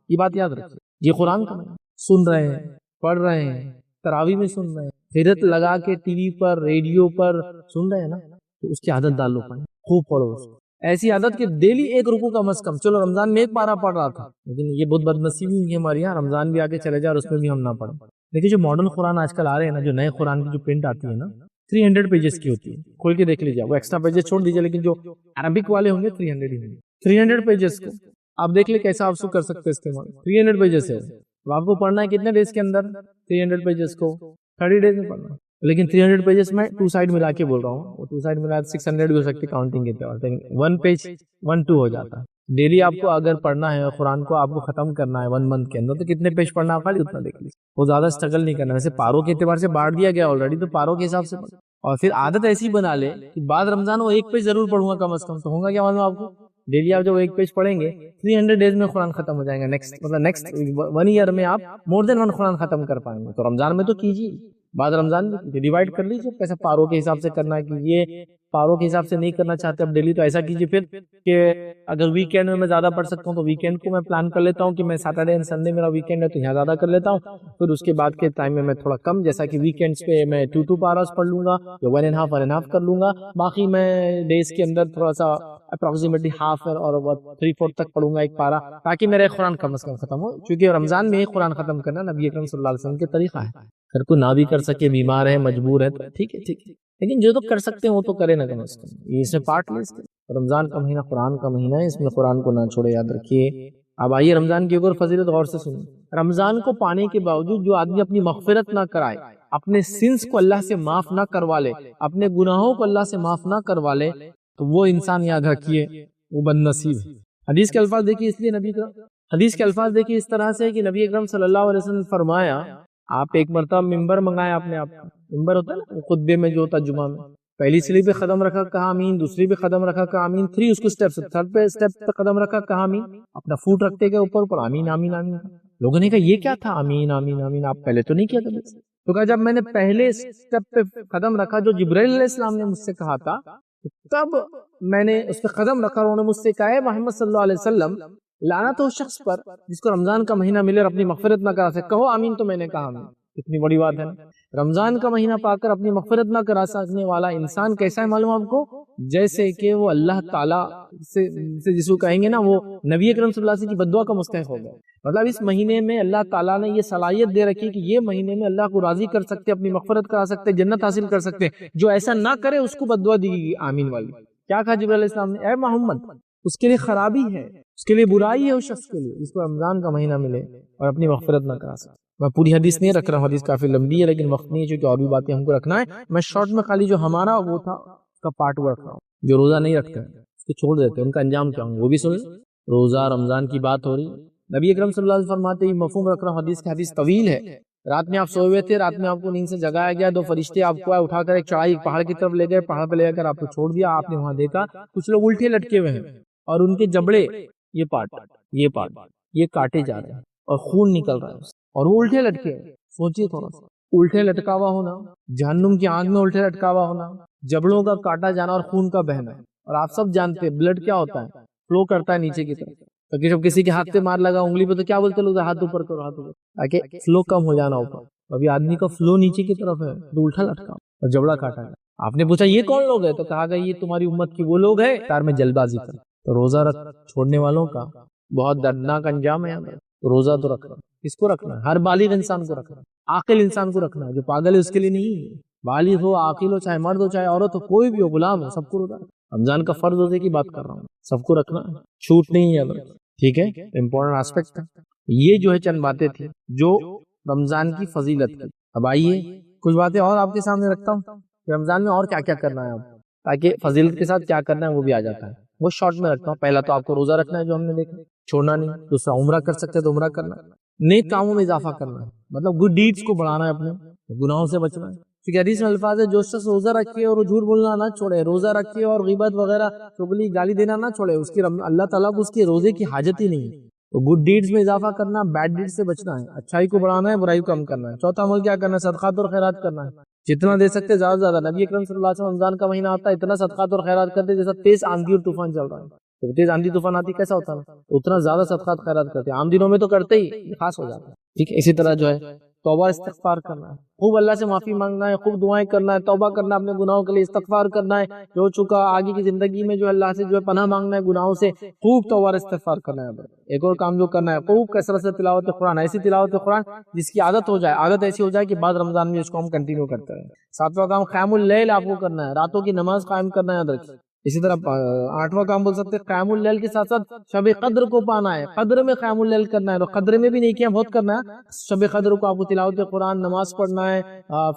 یہ بات یاد رکھیے، یہ قرآن کا مہینہ، سن رہے ہیں، پڑھ رہے ہیں، تراویح میں سن رہے ہیں، خیرت لگا کے ٹی وی پر ریڈیو پر سن رہے ہیں نا، تو اس کی عادت ڈال لو، پڑھیں خوب پڑھو اس کو، ایسی عادت کہ ڈیلی ایک رکوع کم از کم۔ چلو رمضان میں ایک پارہ پڑھ رہا تھا، لیکن یہ بہت بدنصیبی ہوئی ہے ہماری، یہاں رمضان بھی آگے چلے جائے اور اس میں بھی ہم نہ پڑھیں۔ لیکن جو ماڈرن قرآن آج کل آ رہے ہیں نا، جو نئے قرآن کی جو پرنٹ آتی ہے نا، 300 پیجز کی ہوتی ہے، کھول کے دیکھ لیجیے، وہ ایکسٹرا پیجز چھوڑ دیجیے، لیکن جو عربک والے ہوں گے 300 ہی ہوں گے، 300 پیجز کو آپ دیکھ لیں کیسا آپ کر سکتے ہیں استعمال۔ 300 پیجز ہے، اب آپ کو پڑھنا ہے کتنے ڈیز کے اندر؟ 300 پیجز کو 30 ڈیز میں پڑھنا ہے، لیکن 300 پیجز میں 2 سائڈ ملا کے بول رہا ہوں، وہ 2 سائڈ ملا 600 بھی ہو سکتی کاؤنٹنگ کے طور پر، 1 پیج 1-2 ہو جاتا ہے۔ ڈیلی آپ کو اگر پڑھنا ہے قرآن کو، آپ کو ختم کرنا ہے 1 منتھ کے اندر، تو کتنے پیج پڑھنا ہے خالی اتنا دیکھ لیجیے، وہ زیادہ اسٹرگل نہیں کرنا۔ ویسے پاروں کے اعتبار سے بانٹ دیا گیا آلریڈی، تو پاروں کے حساب سے پڑھیں، اور پھر عادت ایسی بنا لے کہ بعد رمضان وہ 1 پیج ضرور پڑھوں گا کم از کم، تو ہوگا کیا معلوم آپ کو؟ ڈیلی آپ جب 1 پیج پڑھیں گے 300 ڈیز میں قرآن ختم ہو جائیں گا، نیکسٹ 1 ایئر میں آپ مور دین 1 قرآن ختم کر پائیں گے۔ تو رمضان میں تو کیجیے، بعد رمضان میں ڈیوائڈ کر لیجیے، کیسے پاروں کے حساب سے کرنا ہے، کہ یہ پاروں کے حساب سے نہیں کرنا چاہتے اب ڈیلی، تو ایسا کیجیے پھر کہ اگر ویکینڈ میں زیادہ پڑھ سکتا ہوں تو ویکینڈ کو میں پلان کر لیتا ہوں کہ میں سیٹرڈے اینڈ سنڈے میرا ویکینڈ ہے تو یہاں زیادہ کر لیتا ہوں، پھر اس کے بعد کے ٹائم میں تھوڑا کم، جیسا کہ ویکینڈز پہ میں 2 پاراس پڑھ لوں گا یا 1.5 کر لوں گا، باقی میں ڈیز کے اندر تھوڑا سا اپروکسیمیٹلی ہاف اور 3/4 تک پڑھوں گا 1 پارا، تاکہ میرا ایک قرآن کم از کم ختم ہو، کیونکہ رمضان میں ایک قرآن ختم کرنا نبی اکرم صلی اللہ علیہ وسلم کے طریقہ ہے۔ اگر کوئی نہ بھی کر سکے، بیمار ہے، مجبور ہے، تو ٹھیک ہے، لیکن جو تو کر سکتے ہیں وہ تو کرے نا کم از کم، یہ اس میں پارٹ لے۔ رمضان کا مہینہ قرآن کا مہینہ ہے، اس میں قرآن کو نہ چھوڑے، یاد رکھیے۔ اب آئیے رمضان کی ایک اور فضیلت غور سے سنیں۔ رمضان کو پانے کے باوجود جو آدمی اپنی مغفرت نہ کرائے، اپنے سنس کو اللہ سے معاف نہ کروا لے، اپنے گناہوں کو اللہ سے معاف نہ کروا لے، تو وہ انسان یاد رکھیے وہ بد نصیب ہے۔ حدیث کے الفاظ دیکھیے، اس لیے حدیث کے الفاظ دیکھیے اس طرح سے کہ نبی اکرم صلی اللہ علیہ وسلم نے فرمایا، آپ ایک مرتبہ ممبر منگایا اپنے آپ کا، ممبر ہوتا ہے نا خطبے میں جو ہوتا ہے جمعہ میں، پہلی سیڑھی پہ قدم رکھا کہا آمین، دوسری پہ قدم رکھا کہا آمین، 3 اس کو تھرڈ پہ قدم رکھا کہا آمین، اپنا فوٹ رکھتے گئے اوپر آمین آمین آمین۔ لوگوں نے کہا یہ کیا تھا آمین آمین آمین، آپ پہلے تو نہیں کیا تھا؟ تو کہا جب میں نے پہلے سٹیپ پہ قدم رکھا جو جبرائیل علیہ السلام نے مجھ سے کہا تھا، تب میں نے اس پہ قدم رکھا اور انہوں نے مجھ سے کہا ہے محمد صلی اللہ علیہ وسلم، لعنت ہو شخص پر جس کو رمضان کا مہینہ ملے اور اپنی مغفرت نہ کرا سکے، کہو آمین، تو میں نے کہا آمین۔ کتنی بڑی بات ہے نا، رمضان کا مہینہ پا کر اپنی مغفرت نہ کرا سکنے والا انسان کیسا ہے معلوم آپ کو؟ جیسے کہ وہ اللہ تعالیٰ سے جس کو کہیں گے نا، وہ نبی اکرم صلی اللہ علیہ وسلم کی بددعا کا مستحق ہو گیا۔ مطلب اس مہینے میں اللہ تعالیٰ نے یہ صلاحیت دے رکھی کہ یہ مہینے میں اللہ کو راضی کر سکتے، اپنی مغفرت کرا سکتے، جنت حاصل کر سکتے، جو ایسا نہ کرے اس کو بددعا دی گئی آمین والی۔ کیا کہا جبرائیل علیہ السلام نے؟ اے محمد، اس کے لیے خرابی ہے، اس کے لیے برائی ہے اس شخص کے لیے جس کو رمضان کا مہینہ ملے اور اپنی مغفرت نہ کرا سکے۔ میں پوری حدیث نہیں رکھ رہا ہوں، حدیث کافی لمبی ہے، لیکن وقت نہیں ہے چونکہ اور بھی باتیں ہم کو رکھنا ہے۔ میں شارٹ میں خالی جو ہمارا وہ تھا اس کا پارٹ ورک رہا ہوں، جو روزہ نہیں رکھتے ہیں اس کو چھوڑ دیتے ہیں، ان کا انجام کیا ہوں وہ بھی سن۔ روزہ رمضان کی بات ہو رہی ہے، نبی اکرم صلی اللہ علیہ وسلم فرماتے ہیں، مفہوم رکھ رہا ہوں حدیث کا، حدیث طویل ہے۔ رات میں آپ سوئے ہوئے تھے، رات میں آپ کو نیند سے جگایا گیا، 2 فرشتے آپ کو آئے، اٹھا کر ایک چڑھائی پہاڑ کی طرف لے گئے، پہاڑ پہ لے کر آپ کو چھوڑ دیا، آپ نے وہاں دیکھا کچھ لوگ الٹے لٹکے ہوئے ہیں اور ان کے جبڑے یہ پارٹ یہ کاٹے جا رہے ہیں اور خون نکل رہا ہے اور وہ الٹے لٹکے ہیں۔ سوچیے تھوڑا سا، الٹے لٹکا ہوا ہونا، جہنم کی آگ میں الٹے لٹکا ہوا ہونا، جبڑوں کا کاٹا جانا اور خون کا بہنا، اور آپ سب جانتے ہیں بلڈ کیا ہوتا ہے، فلو کرتا ہے نیچے کی طرف، تو جب کسی کے ہاتھ پہ مار لگا انگلی پہ تو کیا بولتے لوگ؟ ہاتھ اوپر کرو، ہاتھ اوپر، تاکہ فلو کم ہو جانا اوپر۔ ابھی آدمی کا فلو نیچے کی طرف ہے تو الٹا لٹکا اور جبڑا کاٹا گیا۔ آپ نے پوچھا یہ کون لوگ ہیں؟ تو کہا گیا یہ تمہاری امت کی وہ لوگ ہیں تار میں جلد بازی کر۔ تو روزہ چھوڑنے والوں کا بہت دردناک انجام ہے۔ روزہ تو رکھنا، کس کو رکھنا ہے؟ ہر بالغ انسان کو رکھنا، عاقل انسان کو رکھنا ہے، جو پاگل ہے اس کے لیے نہیں ہے۔ بالغ ہو، عاقل ہو، چاہے مرد ہو چاہے عورت ہو، کوئی بھی ہو، غلام ہو، سب کو روزہ۔ رمضان کا فرض روزے کی بات کر رہا ہوں، سب کو رکھنا ہے، چھوٹ نہیں ہے، ٹھیک ہے، امپورٹنٹ آسپیکٹ ہے۔ یہ جو ہے چند باتیں تھیں جو رمضان کی فضیلت کی۔ اب آئیے کچھ باتیں اور آپ کے سامنے رکھتا ہوں کہ رمضان میں اور کیا کیا کرنا ہے آپ، تاکہ فضیلت کے ساتھ کیا کرنا ہے وہ بھی آ جاتا ہے۔ وہ شارٹ میں رکھتا ہوں۔ پہلا تو آپ کو روزہ رکھنا ہے جو ہم نے دیکھا، چھوڑنا نہیں۔ دوسرا عمرہ کر سکتے تو عمرہ کرنا ہے، نیک کاموں میں اضافہ کرنا ہے، مطلب گڈ ڈیڈز کو بڑھانا ہے، اپنے گناہوں سے بچنا ہے۔ کیونکہ حدیث میں الفاظ ہے جو شخص روزہ رکھے اور جھوٹ بولنا نہ چھوڑے، روزہ رکھے اور غیبت وغیرہ چغلی گالی دینا نہ چھوڑے، اس کی اللہ تعالیٰ کو اس کے روزے کی حاجت ہی نہیں ہے۔ تو گڈ ڈیڈز میں اضافہ کرنا، بیڈ ڈیڈز سے بچنا ہے، اچھائی کو بڑھانا ہے، برائی کو کم کرنا ہے۔ چوتھا عمل کیا کرنا ہے؟ صدقات اور خیرات کرنا ہے، جتنا دے سکتے زیادہ سے زیادہ۔ نبی اکرم صلی اللہ علیہ وسلم رمضان کا مہینہ آتا ہے اتنا صدقات اور خیرات کرتے جیسا تیز آندھی اور طوفان چل رہا ہے۔ تو تیز آندھی طوفان آتی کیسا ہوتا ہے؟ اتنا زیادہ صدقات خیرات کرتے ہیں، عام دنوں میں تو کرتے ہی، خاص ہو جاتا ہے، ٹھیک ہے۔ اسی طرح جو ہے توبہ استغفار کرنا ہے، خوب اللہ سے معافی مانگنا ہے، خوب دعائیں کرنا ہے، توبہ کرنا ہے اپنے گناہوں کے لیے، استغفار کرنا ہے جو چکا، آگے کی زندگی میں جو اللہ سے جو ہے پناہ مانگنا ہے گناہوں سے، خوب توبہ استغفار کرنا ہے۔ ایک اور کام جو کرنا ہے، خوب کثرت سے تلاوت قرآن، ایسی تلاوت قرآن جس کی عادت ہو جائے، عادت ایسی ہو جائے کہ بعد رمضان میں اس کو ہم کنٹینیو کرتے ہیں۔ ساتواں کام قیام اللیل آپ کو کرنا ہے، راتوں کی نماز قائم کرنا ہے، یاد رکھیے۔ اسی طرح آٹھواں کام بول سکتے ہیں قیام اللیل کے ساتھ ساتھ شب قدر کو پانا ہے، قدر میں قیام اللیل کرنا ہے، تو قدر میں بھی نیکیاں بہت کرنا ہے۔ شب قدر کو آپ کو تلاوت قرآن، نماز پڑھنا ہے،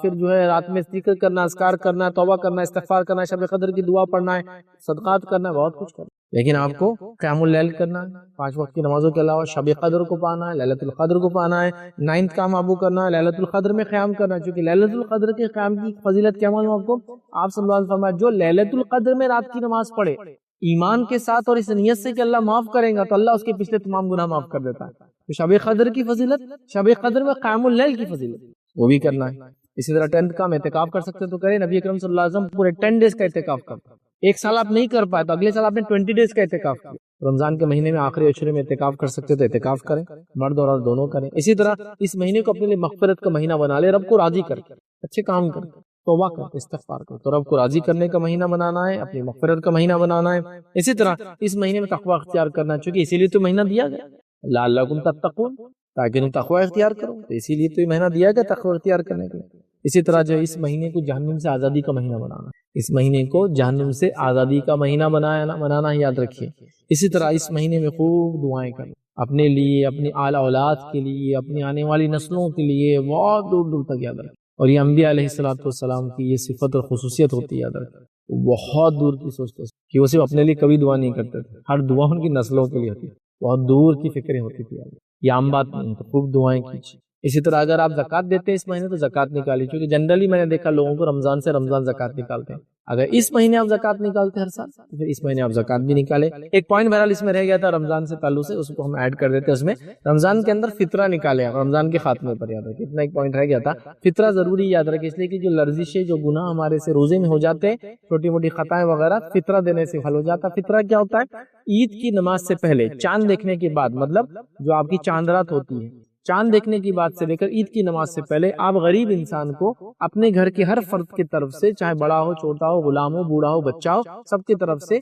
پھر جو ہے رات میں ذکر کرنا، اذکار کرنا ہے، توبہ کرنا ہے، استغفار کرنا ہے، شب قدر کی دعا پڑھنا ہے، صدقات کرنا ہے، بہت کچھ کرنا ہے۔ لیکن آپ کو قیام اللیل کرنا ہے، 5 وقت کی نمازوں کے علاوہ شب قدر کو پانا ہے، لیلۃ القدر کو پانا ہے۔ 9واں کام آپ کو کرنا ہے لیلۃ القدر میں قیام کرنا ہے، چونکہ لیلۃ القدر کے قیام کی فضیلت کیا معلوم آپ کو؟ آپ صلی اللہ علیہ وسلم فرمایا جو لیلۃ القدر میں رات کی نماز پڑھے ایمان کے ساتھ اور اس نیت سے کہ اللہ معاف کرے گا، تو اللہ اس کے پچھلے تمام گناہ معاف کر دیتا ہے۔ تو شب قدر کی فضیلت، شب قدر میں قیام اللیل کی فضیلت، وہ بھی کرنا ہے۔ اسی طرح 10واں کام اعتکاف کر سکتے تو کریں، نبی اکرم صلی اللہ علیہ وسلم پورے 10 ڈیز کا اعتکاف کرتے ہیں۔ ایک سال آپ نہیں کر پائے تو اگلے سال آپ نے 20 ڈیز کا اعتکاف کیا۔ رمضان کے مہینے میں آخری عشرے میں اعتکاف کر سکتے تو اعتکاف کریں، مرد اور عورت دونوں کریں۔ اسی طرح اس مہینے کو اپنے لیے مغفرت کا مہینہ بنا لے، رب کو راضی کر کے اچھے کام کر، توبہ کر، استغفار کر، تو رب کو راضی کرنے کا مہینہ بنانا ہے، اپنی مغفرت کا مہینہ بنانا ہے۔ اسی طرح اس مہینے میں تقوی اختیار کرنا ہے، چونکہ اسی لیے تو مہینہ دیا گیا لعلکم تتقون، تاکہ تم تقوی اختیار کرو، تو اسی لیے تو یہ مہینہ دیا گیا تقوی اختیار کرنے کے لیے۔ اسی طرح جو اس مہینے کو جہنم سے آزادی کا مہینہ بنانا، اس مہینے کو جہنم سے آزادی کا مہینہ بنانا ہے، یاد رکھیے۔ اسی طرح اس مہینے میں خوب دعائیں کریں، اپنے لیے، اپنی آل اولاد کے لیے، اپنی آنے والی نسلوں کے لیے، بہت دور دور تک یاد رکھیں۔ اور یہ انبیاء علیہ السلام کی یہ صفت اور خصوصیت ہوتی ہے، یاد رکھیں، بہت دور کی سوچتے ہیں کہ وہ صرف اپنے لیے کبھی دعا نہیں کرتے تھے، ہر دعا ان کی نسلوں کے لیے ہوتی ہے، بہت دور کی فکریں ہوتی تھی۔ یہ عام بات نہیں، تو خوب دعائیں کیجیے۔ اسی طرح اگر آپ زکوٰۃ دیتے ہیں اس مہینے تو زکوٰۃ نکالیے، کیونکہ جنرلی میں نے دیکھا لوگوں کو رمضان سے رمضان زکوٰۃ نکالتے ہیں۔ اگر اس مہینے آپ زکوٰۃ نکالتے ہر سال تو پھر اس مہینے آپ زکوٰۃ بھی نکالیں۔ ایک پوائنٹ بہرحال اس میں رہ گیا تھا رمضان سے تعلق سے، اس کو ہم ایڈ کر دیتے ہیں۔ اس میں رمضان کے اندر فطرہ نکالیں، رمضان کے خاتمے پر، یاد رکھیں اتنا ایک پوائنٹ رہ گیا تھا، فطرہ ضروری یاد رکھیں، اس لیے کہ جو لرزشیں، جو گناہ ہمارے سے روزے میں ہو جاتے ہیں، چھوٹی موٹی خطائیں وغیرہ، فطرہ دینے سے حل ہو جاتا ہے۔ فطرہ کیا ہوتا ہے؟ عید کی نماز سے پہلے، چاند دیکھنے کے بعد، مطلب جو آپ کی چاند رات ہوتی ہے، چاند دیکھنے کی بات سے لے کر عید کی نماز سے پہلے آپ غریب انسان کو اپنے گھر کے ہر فرد کی طرف سے، چاہے بڑا ہو، چھوٹا ہو، غلام ہو، بوڑھا ہو، بچہ ہو، سب کی طرف سے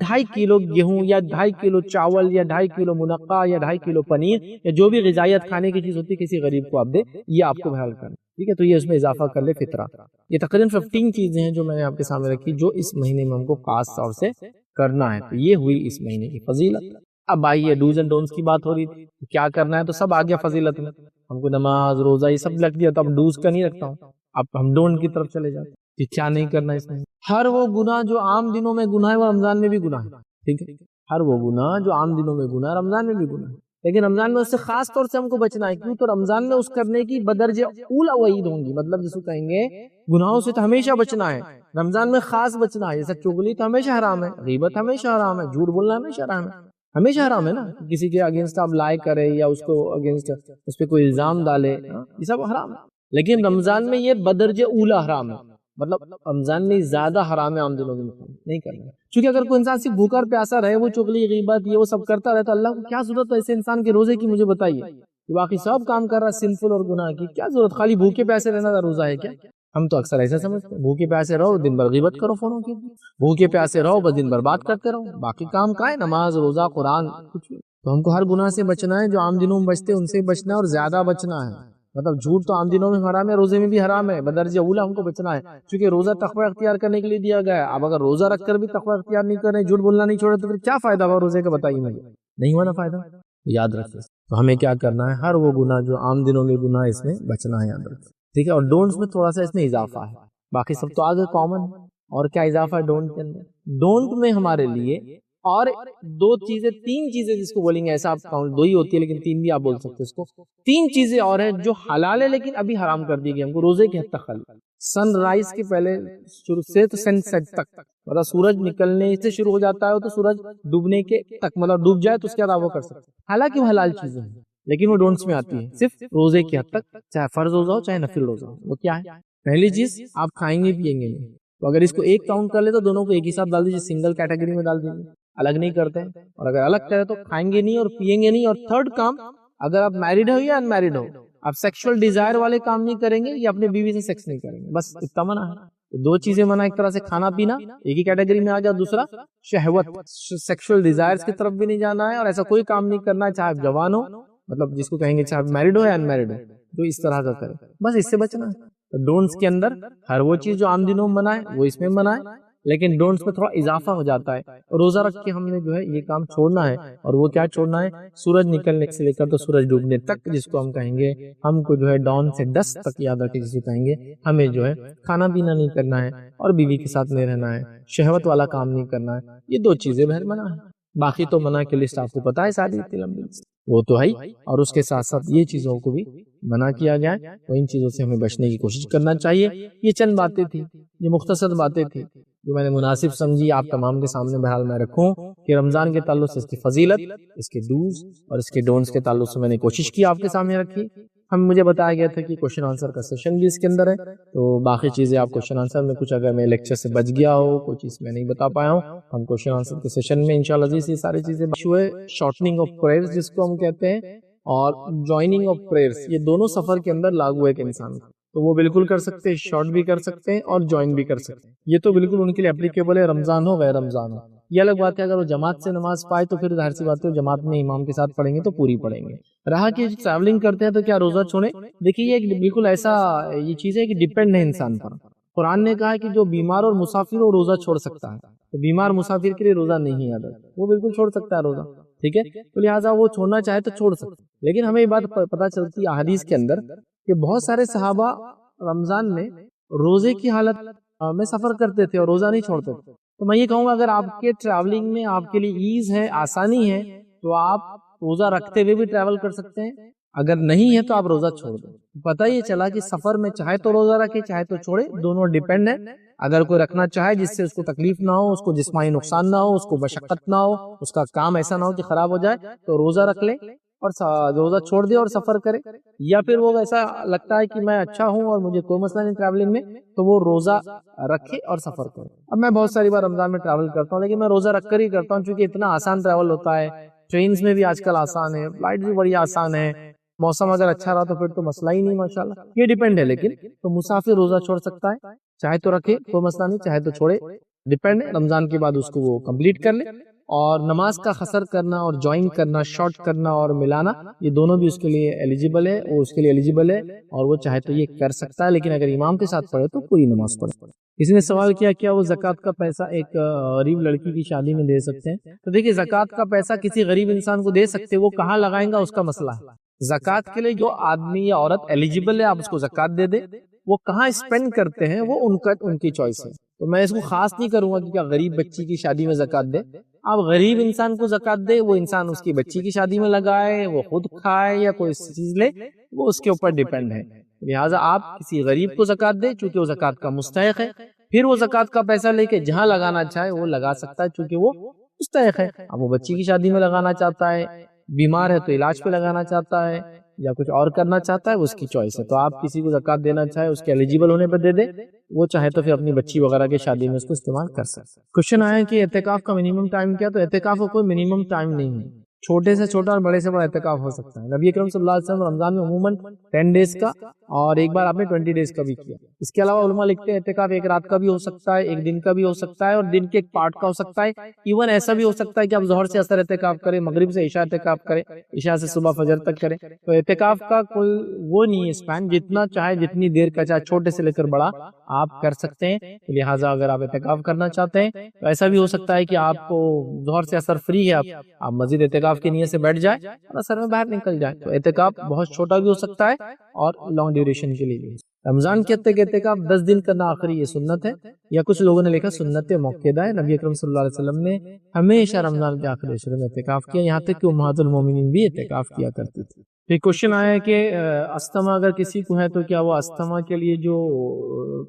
2.5 کلو گیہوں یا 2.5 کلو چاول یا 2.5 کلو منقع یا 2.5 کلو پنیر یا جو بھی غذائیت کھانے کی چیز ہوتی ہے کسی غریب کو آپ دے، یہ آپ کو بحال کرنا، ٹھیک ہے؟ تو یہ اس میں اضافہ کر لے فطرہ۔ یہ تقریباً 15 چیزیں ہیں جو میں نے آپ کے سامنے رکھی، جو اس مہینے میں ہم کو خاص طور سے کرنا ہے۔ تو یہ ہوئی اس مہینے کی فضیلت۔ اب آئیے ڈوز اینڈ ڈونٹس کی بات ہو رہی تھی، کیا کرنا ہے، تو سب آ گیا فضیلت میں۔ ہم کو نماز، روزہ یہ سب لگ دیا، تو اب ڈوز کا نہیں رکھتا ہوں، اب ہم ڈونٹ کی طرف چلے جاتے کہ کیا نہیں کرنا اس میں۔ ہر وہ گناہ جو عام دنوں میں گناہ ہے وہ رمضان میں بھی گناہ ہے، ٹھیک ہے؟ ہر وہ گناہ جو عام دنوں میں گناہ ہے رمضان میں بھی گناہ ہے، لیکن رمضان میں اس سے خاص طور سے ہم کو بچنا ہے۔ کیوں؟ تو رمضان میں اس کرنے کی بدرجہ اولا وعید ہوں گی، مطلب جس کو کہیں گے گناہوں سے تو ہمیشہ بچنا ہے، رمضان میں خاص بچنا ہے۔ جیسے چغلی تو ہمیشہ حرام ہے، غیبت ہمیشہ حرام ہے، جھوٹ بولنا ہمیشہ حرام ہے، ہمیشہ حرام ہے نا، کسی کے اگینسٹ آپ لائے کرے یا اس کو اگینسٹ اس پہ کوئی الزام ڈالے، یہ سب حرام ہے۔ لیکن رمضان میں یہ بدرجہ اولا حرام ہے، مطلب رمضان میں زیادہ حرام ہے عام دنوں میں نہیں کرنا، چونکہ اگر کوئی انسان صرف بھوکا اور پیاسا رہے، وہ چغلی، غیبت، یہ وہ سب کرتا رہے، تو اللہ کو کیا ضرورت ہے ایسے انسان کے روزے کی؟ مجھے بتائیے، باقی سب کام کر رہا ہے سنفل اور گناہ کی، کیا ضرورت؟ خالی بھوکے پیاسے رہنا کا روزہ ہے کیا؟ ہم تو اکثر ایسا سمجھتے ہیں، بھوکے پیاسے رہو، دن بھر غیبت کرو فونوں کی، بھوکے پیاسے رہو، بس دن بھر بات کرتے رہو، باقی کام کا ہے نماز، روزہ، قرآن، کچھ بھی۔ تو ہم کو ہر گناہ سے بچنا ہے، جو عام دنوں میں بچتے ہیں ان سے بچنا ہے، اور زیادہ بچنا ہے، مطلب جھوٹ تو عام دنوں میں حرام ہے، روزے میں بھی حرام ہے، بدرجہ اولا ہم کو بچنا ہے، چونکہ روزہ تقوی اختیار کرنے کے لیے دیا گیا ہے۔ اب اگر روزہ رکھ کر بھی تقوی اختیار نہیں کریں، جھوٹ بولنا نہیں چھوڑے، تو پھر کیا فائدہ ہوا روزے کا؟ بتائیے مجھے، نہیں ہوا نا فائدہ؟ یاد رکھیں، تو ہمیں کیا کرنا ہے، ہر وہ گناہ جو عام دنوں میں گناہ، اس میں بچنا ہے، یاد رکھیں، ٹھیک ہے۔ اور ڈونٹس میں تھوڑا سا اس میں اضافہ ہے، باقی سب تو آگے کامن ہے۔ اور کیا اضافہ ہے ڈونٹ کے اندر؟ ڈونٹ میں ہمارے لیے اور دو چیزیں، تین چیزیں جس کو بولیں گے، ایسا آپ دو ہی ہوتی ہے لیکن تین بھی آپ بول سکتے ہیں اس کو، تین چیزیں اور ہیں جو حلال ہے لیکن ابھی حرام کر دی گئی ہم کو روزے کے حد تک خالی۔ سن رائز کے پہلے شروع سے تو سن سیٹ تک، مطلب سورج نکلنے سے شروع ہو جاتا ہے تو سورج ڈوبنے کے تک، مطلب ڈوب جائے تو اس کے بعد آپ وہ کر سکتے ہیں، حالانکہ وہ حلال چیزیں ہیں لیکن وہ ڈونٹس میں آتی ہیں، صرف روزے کی حد تک، چاہے فرض روزہ ہو چاہے نفل روزہ ہو۔ وہ کیا ہے؟ پہلی چیز، آپ کھائیں گے پیئیں گے نہیں، تو اگر اس کو ایک کاؤنٹ کر لے تو دونوں کو ایک ہی ساتھ ڈال دیجیے، سنگل کیٹیگری میں ڈال دیجیے، الگ نہیں کرتے ہیں۔ اور اگر الگ کرے تو کھائیں گے نہیں اور پیئیں گے نہیں۔ اور تھرڈ کام، اگر آپ میرڈ ہو یا ان میرڈ ہو، آپ سیکشل ڈیزائر والے کام نہیں کریں گے یا اپنے بیوی سے سیکس نہیں کریں گے، بس اتنا منع ہے۔ دو چیزیں منع، ایک طرح سے کھانا پینا ایک ہی کیٹیگری میں آ گیا، دوسرا شہوت، سیکشل ڈیزائرز کی طرف بھی نہیں جانا ہے، اور ایسا کوئی کام نہیں کرنا ہے، چاہے آپ جوان ہو، مطلب جس کو کہیں گے چاہے آپ میرڈ ہو یا ان میرڈ ہو، تو اس طرح کا کریں، بس اس سے بچنا ہے۔ ڈونٹس کے اندر ہر وہ چیز جو عام دنوں میں منع ہے وہ اس میں منع ہے، لیکن ڈونٹس میں تھوڑا اضافہ ہو جاتا ہے۔ روزہ رکھ کے ہم نے جو ہے یہ کام چھوڑنا ہے، اور وہ کیا چھوڑنا ہے؟ سورج نکلنے سے لے کر تو سورج ڈوبنے تک، جس کو ہم کہیں گے، ہم کو جو ہے ڈان سے ڈسک تک، یاد رکھیں جسے کہیں گے، ہمیں جو ہے کھانا پینا نہیں کرنا ہے اور بیوی کے ساتھ نہیں رہنا ہے، شہوت والا کام نہیں کرنا ہے، یہ دو چیزیں بہر منع ہے۔ باقی تو منع کی لسٹ آپ کو پتا ہے، ساری اتنی لمبی لسٹ وہ تو ہے، اور اس کے ساتھ ساتھ یہ چیزوں کو بھی منع کیا گیا ہے، تو ان چیزوں سے ہمیں بچنے کی کوشش کرنا چاہیے۔ یہ چند باتیں تھی، یہ مختصر باتیں تھی جو میں نے مناسب سمجھی آپ تمام کے سامنے بہرحال میں رکھوں، کہ رمضان کے تعلق سے اس کی فضیلت، اس کے ڈوز اور اس کے ڈونٹس کے تعلق سے میں نے کوشش کی آپ کے سامنے رکھی۔ مجھے بتایا گیا تھا کہ کوشچن آنسر کا سیشن بھی اس کے اندر ہے، تو باقی چیزیں آپ کوشچن آنسر میں کچھ اگر میں لیکچر سے بچ گیا ہو، کوئی چیز میں نہیں بتا پایا ہوں، ہم کوشچن آنسر کے سیشن میں انشاءاللہ عزیز یہ ساری چیزیں شارٹننگ آف پریئرز جس کو ہم کہتے ہیں، اور جوائننگ آف پریئرز، یہ دونوں سفر کے اندر لاگو ہے کہ انسان کو، تو وہ بالکل کر سکتے ہیں، شارٹ بھی کر سکتے ہیں اور جوائن بھی کر سکتے ہیں، یہ تو بالکل ان کے لیے اپلیکیبل ہے، رمضان ہو غیر رمضان ہو۔ یہ الگ بات ہے اگر وہ جماعت سے نماز پائے تو پھر ظاہر سی بات ہے جماعت میں امام کے ساتھ پڑھیں گے تو پوری پڑھیں گے۔ رہا کہ ٹریولنگ کرتے ہیں تو کیا روزہ چھوڑیں؟ دیکھیے یہ بالکل ایسا یہ چیز ہے کہ ڈیپینڈ ہے انسان پر۔ قرآن نے کہا ہے کہ جو بیمار اور مسافر ہو روزہ چھوڑ سکتا ہے، تو بیمار مسافر کے لیے روزہ نہیں ہے، وہ بالکل چھوڑ سکتا ہے روزہ، ٹھیک ہے، تو لہٰذا وہ چھوڑنا چاہے تو چھوڑ سکتا ہے۔ لیکن ہمیں یہ بات پتہ چلتی ہے احادیث کے اندر کہ بہت سارے صحابہ رمضان میں روزے کی حالت میں سفر کرتے تھے اور روزہ نہیں چھوڑتے تھے۔ تو میں یہ کہوں گا اگر آپ کے ٹریولنگ میں آپ کے لیے ایز ہے، آسانی ہے، تو آپ روزہ رکھتے ہوئے بھی ٹریول کر سکتے ہیں، اگر نہیں ہے تو آپ روزہ چھوڑ دیں۔ پتہ یہ چلا کہ سفر میں چاہے تو روزہ رکھے چاہے تو چھوڑے، دونوں ڈیپینڈ ہے۔ اگر کوئی رکھنا چاہے جس سے اس کو تکلیف نہ ہو، اس کو جسمانی نقصان نہ ہو، اس کو مشقت نہ ہو، اس کا کام ایسا نہ ہو کہ خراب ہو جائے، تو روزہ رکھ لے اور روزہ چھوڑ دے اور سفر کرے۔ یا پھر وہ ایسا لگتا ہے کہ میں اچھا ہوں اور مجھے کوئی مسئلہ نہیں ٹریولنگ میں، تو وہ روزہ رکھے اور سفر کرے۔ اب میں بہت ساری بار رمضان میں ٹریول کرتا ہوں، لیکن میں روزہ رکھ کر ہی کرتا ہوں، چونکہ اتنا آسان ٹریول ہوتا ہے، ٹرینز میں بھی آج کل آسان ہے، فلائٹ بھی بڑی آسان ہے، موسم اگر اچھا رہا تو پھر تو مسئلہ ہی نہیں ماشاءاللہ۔ یہ ڈیپینڈ ہے، لیکن تو مسافر روزہ چھوڑ سکتا ہے، چاہے تو رکھے کوئی مسئلہ نہیں، چاہے تو چھوڑے، ڈیپینڈ ہے۔ رمضان کے بعد اس کو وہ کمپلیٹ کر لے، اور نماز کا خسر کرنا اور جوائن کرنا، شارٹ کرنا اور ملانا، یہ دونوں بھی اس کے لیے ایلیجیبل ہے، وہ اس کے لیے ایلیجیبل ہے، اور وہ چاہے تو یہ کر سکتا ہے، لیکن اگر امام کے ساتھ پڑھے تو پوری نماز پڑھے۔ کسی نے سوال کیا کیا وہ زکوٰۃ کا پیسہ ایک غریب لڑکی کی شادی میں دے سکتے ہیں؟ تو دیکھیے زکوٰۃ کا پیسہ کسی غریب انسان کو دے سکتے، وہ کہاں لگائیں گا اس کا مسئلہ ہے۔ زکوٰۃ کے لیے جو آدمی یا عورت ایلیجیبل ہے آپ اس کو زکوٰۃ دے دے، وہ کہاں اسپینڈ کرتے ہیں وہ ان کی چوائس ہے، تو میں اس کو خاص نہیں کروں گا کہ کیا غریب بچی کی شادی میں زکوٰۃ دے۔ آپ غریب انسان کو زکوٰۃ دے، وہ انسان اس کی بچی کی شادی میں لگائے، وہ خود کھائے یا کوئی چیز لے، وہ اس کے اوپر ڈیپینڈ ہے۔ لہٰذا آپ کسی غریب کو زکوٰۃ دے چونکہ وہ زکوٰۃ کا مستحق ہے، پھر وہ زکوٰۃ کا پیسہ لے کے جہاں لگانا چاہے وہ لگا سکتا ہے چونکہ وہ مستحق ہے۔ اب وہ بچی کی شادی میں لگانا چاہتا ہے، بیمار ہے تو علاج پہ لگانا چاہتا ہے، یا کچھ اور کرنا چاہتا ہے، وہ اس کی چوائس ہے۔ تو آپ کسی کو زکوٰۃ دینا چاہے اس کے ایلیجیبل ہونے پہ دے دے، وہ چاہے تو پھر اپنی بچی وغیرہ کی شادی میں اس کو استعمال کر سکتے۔ کوشچن آیا کہ اعتکاف کا منیمم ٹائم کیا؟ تو اعتکاف کا کوئی منیمم ٹائم نہیں ہے، چھوٹے سے چھوٹا اور بڑے سے بڑا اعتکاف ہو سکتا ہے. نبی اکرم صلی اللہ علیہ وسلم رمضان میں عموماً 10 ڈیز کا اور ایک بار آپ نے 20 ڈیز کا بھی کیا. اس کے علاوہ علماء لکھتے ہیں اعتکاف ایک رات کا بھی ہو سکتا ہے, ایک دن کا بھی ہو سکتا ہے, اور دن کے ایک پارٹ کا ہو سکتا ہے. ایون ایسا بھی ہو سکتا ہے کہ آپ ظہر سے عصر اعتکاف کریں, مغرب سے عشاء اعتکاف کریں, عشاء سے صبح فجر تک کریں. تو اعتکاف کا کوئی وہ نہیں ہے اسپین, جتنا چاہے جتنی دیر کا چاہے چھوٹے سے لے کر بڑا آپ کر سکتے ہیں. لہٰذا اگر آپ اعتکاف کرنا چاہتے ہیں تو ایسا بھی ہو سکتا ہے کہ آپ کو ظہر سے عصر فری ہے, آپ مزید اعتکاف کی نیت سے بیٹھ جائیں اور عصر میں باہر نکل جائیں. تو اعتکاف بہت چھوٹا بھی ہو سکتا ہے اور لانگ ڈیوریشن کے لیے بھی. رمضان کے اعتکاف 10 دن کرنا آخری یہ سنت ہے, یا کچھ لوگوں نے لکھا سنت موقدہ ہے. نبی اکرم صلی اللہ علیہ وسلم نے ہمیشہ رمضان کے آخری عشرے میں اعتکاف کیا, یہاں تک کہ امہات المومنین بھی اعتکاف کیا کرتی تھی. پھر کوشچن آیا ہے کہ استما اگر کسی کو ہے تو کیا وہ استما کے لیے جو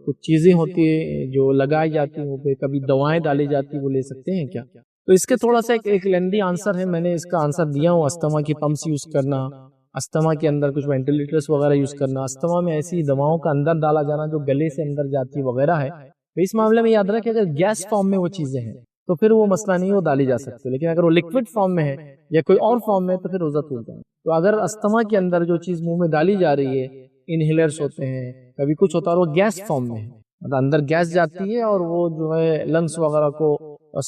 کچھ چیزیں ہوتی ہیں جو لگائی جاتی ہیں, وہ پہ کبھی دوائیں ڈالی جاتی ہیں, وہ لے سکتے ہیں کیا؟ تو اس کے تھوڑا سا ایک لیندی آنسر ہے, میں نے اس کا آنسر دیا ہوں. استما کی پمپس یوز کرنا, استما کے اندر کچھ وینٹیلیٹرز وغیرہ یوز کرنا, استما میں ایسی دواؤں کا اندر ڈالا جانا جو گلے سے اندر جاتی وغیرہ ہے. تو اس معاملے میں یاد رکھیں اگر گیس فارم میں وہ چیزیں ہیں تو پھر وہ مسئلہ نہیں, وہ ڈالی جا سکتی. لیکن اگر وہ لکوڈ فارم میں ہے یا کوئی اور فارم میں ہے تو پھر روزہ ٹوٹ جائے. تو اگر استما کے اندر جو چیز منہ میں ڈالی جا رہی ہے, انہیلرز ہوتے ہیں, کبھی کچھ ہوتا ہے, اور وہ گیس فارم میں ہے, مطلب اندر گیس جاتی ہے اور وہ جو ہے لنگس وغیرہ کو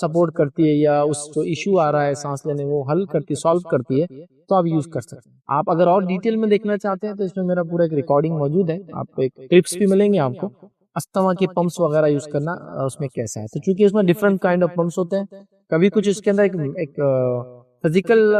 سپورٹ کرتی ہے, یا اس جو ایشو آ رہا ہے سانس لینے وہ حل کرتی ہے, سالو کرتی ہے, تو آپ یوز کر سکتے ہیں. آپ اگر اور ڈیٹیل میں دیکھنا چاہتے ہیں تو اس میں میرا پورا ایک ریکارڈنگ موجود ہے, آپ کو ایک کلپس بھی ملیں گے آپ کو, استما کی پمپس وغیرہ یوز کرنا اس میں کیسا ہے. تو چونکہ اس میں ڈفرنٹ کائنڈ آف پمپس ہوتے ہیں, کبھی کچھ اس کے اندر ایک فزیکل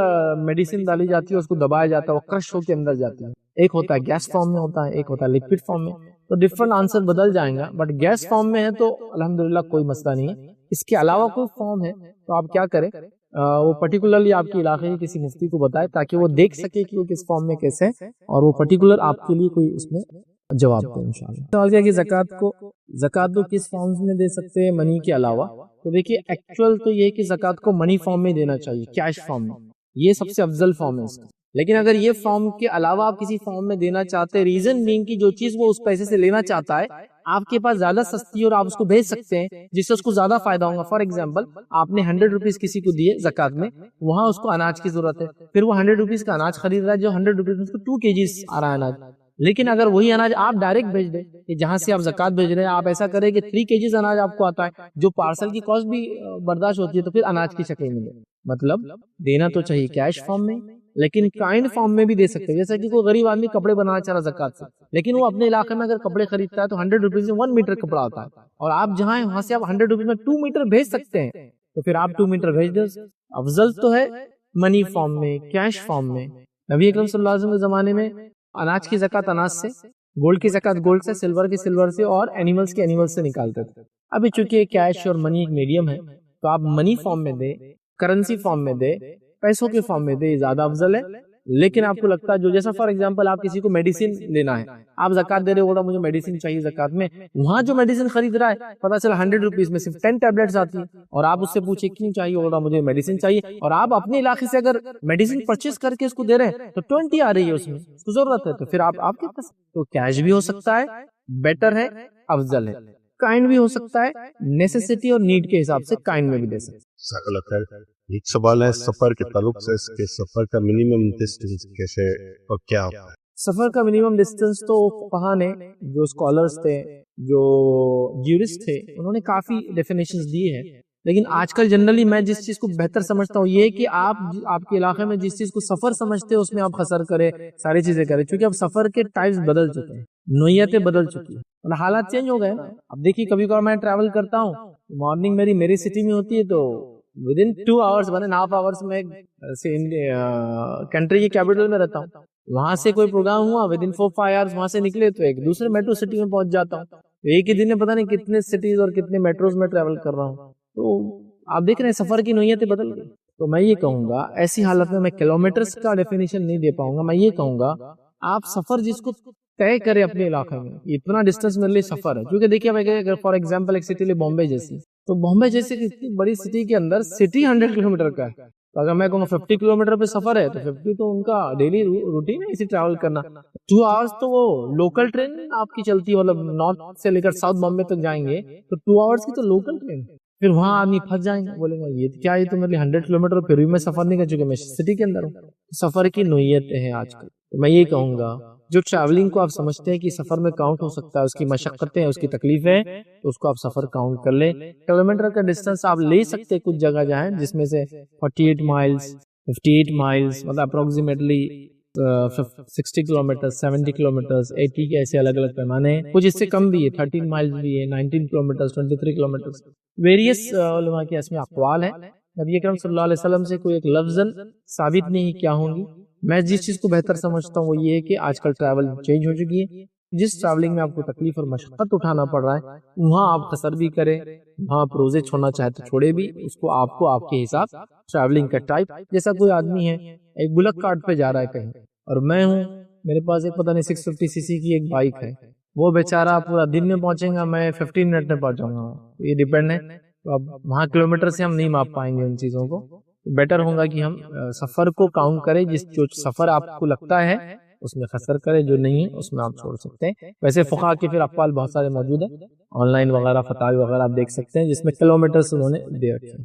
میڈیسن ڈالی جاتی ہے, اس کو دبایا جاتا ہے, وہ کرش ہو کے اندر جاتی ہے. ایک ہوتا ہے گیس فارم میں ہوتا ہے, ایک ہوتا ہے لکوڈ فارم میں. تو ڈفرنٹ آنسر بدل جائیں گا, بٹ گیس فارم میں ہے تو الحمدللہ کوئی مسئلہ نہیں ہے. اس کے علاوہ کوئی فارم ہے تو آپ کیا کریں, وہ پرٹیکولرلی آپ کے علاقے کے کسی مفتی کو بتائے تاکہ وہ دیکھ سکے کہ وہ کس فارم میں کیسے ہے, اور وہ پرٹیکولر آپ کے لیے کوئی اس میں جواب دے انشاءاللہ. سوال کیا کہ زکوٰۃ کو کس فارمز میں دے سکتے ہیں منی کے علاوہ؟ تو دیکھیے ایکچوئل تو یہ کہ زکوٰۃ کو منی فارم میں دینا چاہیے, کیش فارم میں, یہ سب سے افضل فارم ہے اس کا. لیکن اگر یہ فارم کے علاوہ آپ کسی فارم میں دینا چاہتے ہیں, ریزن بینگ کی جو چیز وہ اس پیسے سے لینا چاہتا ہے آپ کے پاس زیادہ سستی اور آپ اس کو بھیج سکتے ہیں جس سے اس کو زیادہ فائدہ ہوگا. فار ایگزامپل آپ نے 100 روپیز کسی کو دیے زکوٰۃ میں, وہاں اس کو اناج کی ضرورت ہے, پھر وہ 100 روپیز کا اناج خرید رہا ہے, جو 100 روپیز میں اس کو 2 kgs آ رہا ہے اناج. لیکن اگر وہی اناج آپ ڈائریکٹ بھیج دیں کہ جہاں سے آپ زکوٰۃ بھیج رہے ہیں, آپ ایسا کریں کہ 3 kgs اناج آپ کو آتا ہے, جو پارسل کی کاسٹ بھی برداشت ہوتی ہے, تو پھر اناج کی شکل میں دے. مطلب دینا تو چاہیے کیش فارم میں, لیکن کائنڈ فارم میں بھی دے سکتے ہیں. جیسا کہ کوئی غریب آدمی کپڑے بنانا چاہ رہا زکوٰۃ سے, لیکن وہ اپنے علاقے میں اگر کپڑے خریدتا ہے تو 100 روپیز میں 1 میٹر کپڑا آتا ہے, اور آپ جہاں ہیں وہاں سے آپ 100 روپیز میں 2 میٹر بھیج سکتے ہیں, تو پھر آپ 2 میٹر بھیج دیں. افضل تو ہے منی فارم میں, کیش فارم میں. نبی اکرم صلی اللہ علیہ وسلم کے زمانے میں اناج کی زکوٰۃ اناج سے, گولڈ کی زکوٰۃ گولڈ سے, سلور کی سلور سے, اور اینیملز کی اینیملز سے نکالتے تھے. ابھی چونکہ کیش اور منی ایک میڈیم ہے, تو آپ منی فارم میں دیں, کرنسی فارم میں دیں, پیسوں کے فارم میں دیں, زیادہ افضل ہے. لیکن آپ کو لگتا ہے جو جیسا فار ایگزامپل آپ کسی کو میڈیسن لینا ہے, آپ زکوٰۃ دے رہے ہو, مجھے میڈیسن چاہیے زکوٰۃ میں, وہاں جو میڈیسن خرید رہا ہے پتا چلا 100 روپیز میں صرف 10 ٹیبلٹس آتی ہیں, اور آپ اس سے پوچھے کیوں چاہیے, بول رہا مجھے میڈیسن چاہیے, اور آپ اپنے علاقے سے اگر میڈیسن پرچیز کر کے اس کو دے رہے ہیں تو 20 آ رہی ہے, اس میں اس کو ضرورت ہے, تو پھر آپ کے پاس تو کیش بھی ہو سکتا ہے, بیٹر ہے, افضل ہے. کائنڈ بھی ہو سکتا ہے, نیسیسٹی اور نیڈ کے حساب سے کائنڈ میں بھی دے سکتے ہیں. ایک سوال ہے سفر کے تعلق سے, اس کے سفر کا منیمم ڈسٹینس کیسے اور کیا ہوتا ہے؟ سفر کا منیمم ڈسٹینس تو فقہا نے, جو اسکالرز تھے, جو جیورسٹ تھے, انہوں نے کافی ڈیفینیشنز دی ہے. لیکن آج کل جنرلی میں جس چیز کو بہتر سمجھتا ہوں یہ کہ آپ کے علاقے میں جس چیز کو سفر سمجھتے ہیں اس میں آپ خسر کریں, ساری چیزیں کریں, کیونکہ اب سفر کے ٹائپس بدل چکے ہیں, نوعیتیں بدل چکی ہیں, اور حالات چینج ہو گئے نا. اب دیکھیے کبھی کبھار میں ٹریول کرتا ہوں, مارننگ میری سٹی میں ہوتی ہے, تو ودن 2 hours 1.5 hours میں کنٹری کی کیپٹل میں رہتا ہوں, وہاں سے کوئی پروگرام ہوا, ودن 4-5 hours وہاں سے نکلے تو ایک دوسرے میٹرو سٹی میں پہنچ جاتا ہوں. ایک ہی دن میں پتہ نہیں کتنے سٹیز اور کتنے میٹروز میں ٹریول کر رہا ہوں. تو آپ دیکھ رہے ہیں سفر کی نوعیتیں بدل گئی. تو میں یہ کہوں گا ایسی حالت میں کلومیٹرز کا ڈیفینیشن نہیں دے پاؤں گا. میں یہ کہوں گا آپ سفر جس کو طے کرے اپنے علاقے میں, اتنا ڈسٹینس میرے لیے سفر ہے. کیونکہ دیکھیے اگر فار ایگزامپل ایک سٹی لے بامبے جیسی, تو بامبے جیسے اتنی بڑی سٹی کے اندر سٹی 100 کلومیٹر کا ہے, تو اگر میں کہوں 50 کلومیٹر پہ سفر ہے تو 50 تو ان کا ڈیلی روٹین ہے اسی ٹریول کرنا. 2 hours تو وہ لوکل ٹرین آپ کی چلتی ہے, مطلب نارتھ سے لے کر ساؤتھ بامبے تک جائیں گے تو 2 hours کی تو لوکل ٹرین. پھر وہاں آدمی پھنس جائیں گے، بولیں گے یہ کیا ہے، تو میرے 100 کلومیٹر پھر بھی میں سفر نہیں کر چکا، میں سٹی کے اندر ہوں۔ سفر کی نوعیتیں ہیں آج کل، میں یہ کہوں گا جو ٹریولنگ کو آپ سمجھتے ہیں کہ سفر میں کاؤنٹ ہو سکتا ہے، اس کی مشقتیں، اس کی تکلیفیں، تو اس کو آپ سفر کاؤنٹ کر لیں۔ کلومیٹر کا ڈسٹینس آپ لے سکتے، کچھ جگہ جائیں جس میں سے 48 مائلز 58 مائلز مطلب اپروکسیمیٹلی 60 کلومیٹر، 70 کلومیٹر، 80 کے ایسے الگ الگ پیمانے ہیں، کچھ اس سے کم بھی ہے، 13 مائلز بھی ہے، 19 کلومیٹر، 23 کلومیٹر، ویریس علماء کے اس میں اقوال ہیں۔ نبی اکرم صلی اللہ علیہ وسلم سے کوئی ایک لفظاً ثابت نہیں کیا ہوں گی۔ میں جس چیز کو بہتر سمجھتا ہوں وہ یہ ہے کہ آج کل ٹریول چینج ہو چکی ہے، جس ٹریولنگ میں آپ کو تکلیف اور مشقت اٹھانا پڑ رہا ہے وہاں آپ قصر بھی کریں، وہاں آپ روزے چھوڑنا چاہے تو چھوڑے بھی، اس کو آپ کے حساب ٹریولنگ کا ٹائپ، جیسا کوئی آدمی ہے ایک بلک کارٹ پہ جا رہا ہے کہیں، اور میں ہوں میرے پاس ایک پتہ نہیں 650 سی سی کی ایک بائک ہے، وہ بیچارہ پورا دن میں پہنچے گا، میں 15 منٹ میں پہنچوں گا، یہ ڈیپینڈ ہے۔ تو اب وہاں کلومیٹر سے ہم نہیں ماپ پائیں گے ان چیزوں کو، بیٹر ہوگا کہ ہم سفر کو کاؤنٹ کریں، جو سفر آپ کو لگتا ہے اس میں قصر کریں، جو نہیں ہے اس میں آپ چھوڑ سکتے ہیں۔ ویسے فقہا کے پھر اقوال بہت سارے موجود ہیں، آن لائن وغیرہ فتاوی وغیرہ آپ دیکھ سکتے ہیں جس میں کلومیٹر سے انہوں نے دے رکھے ہیں۔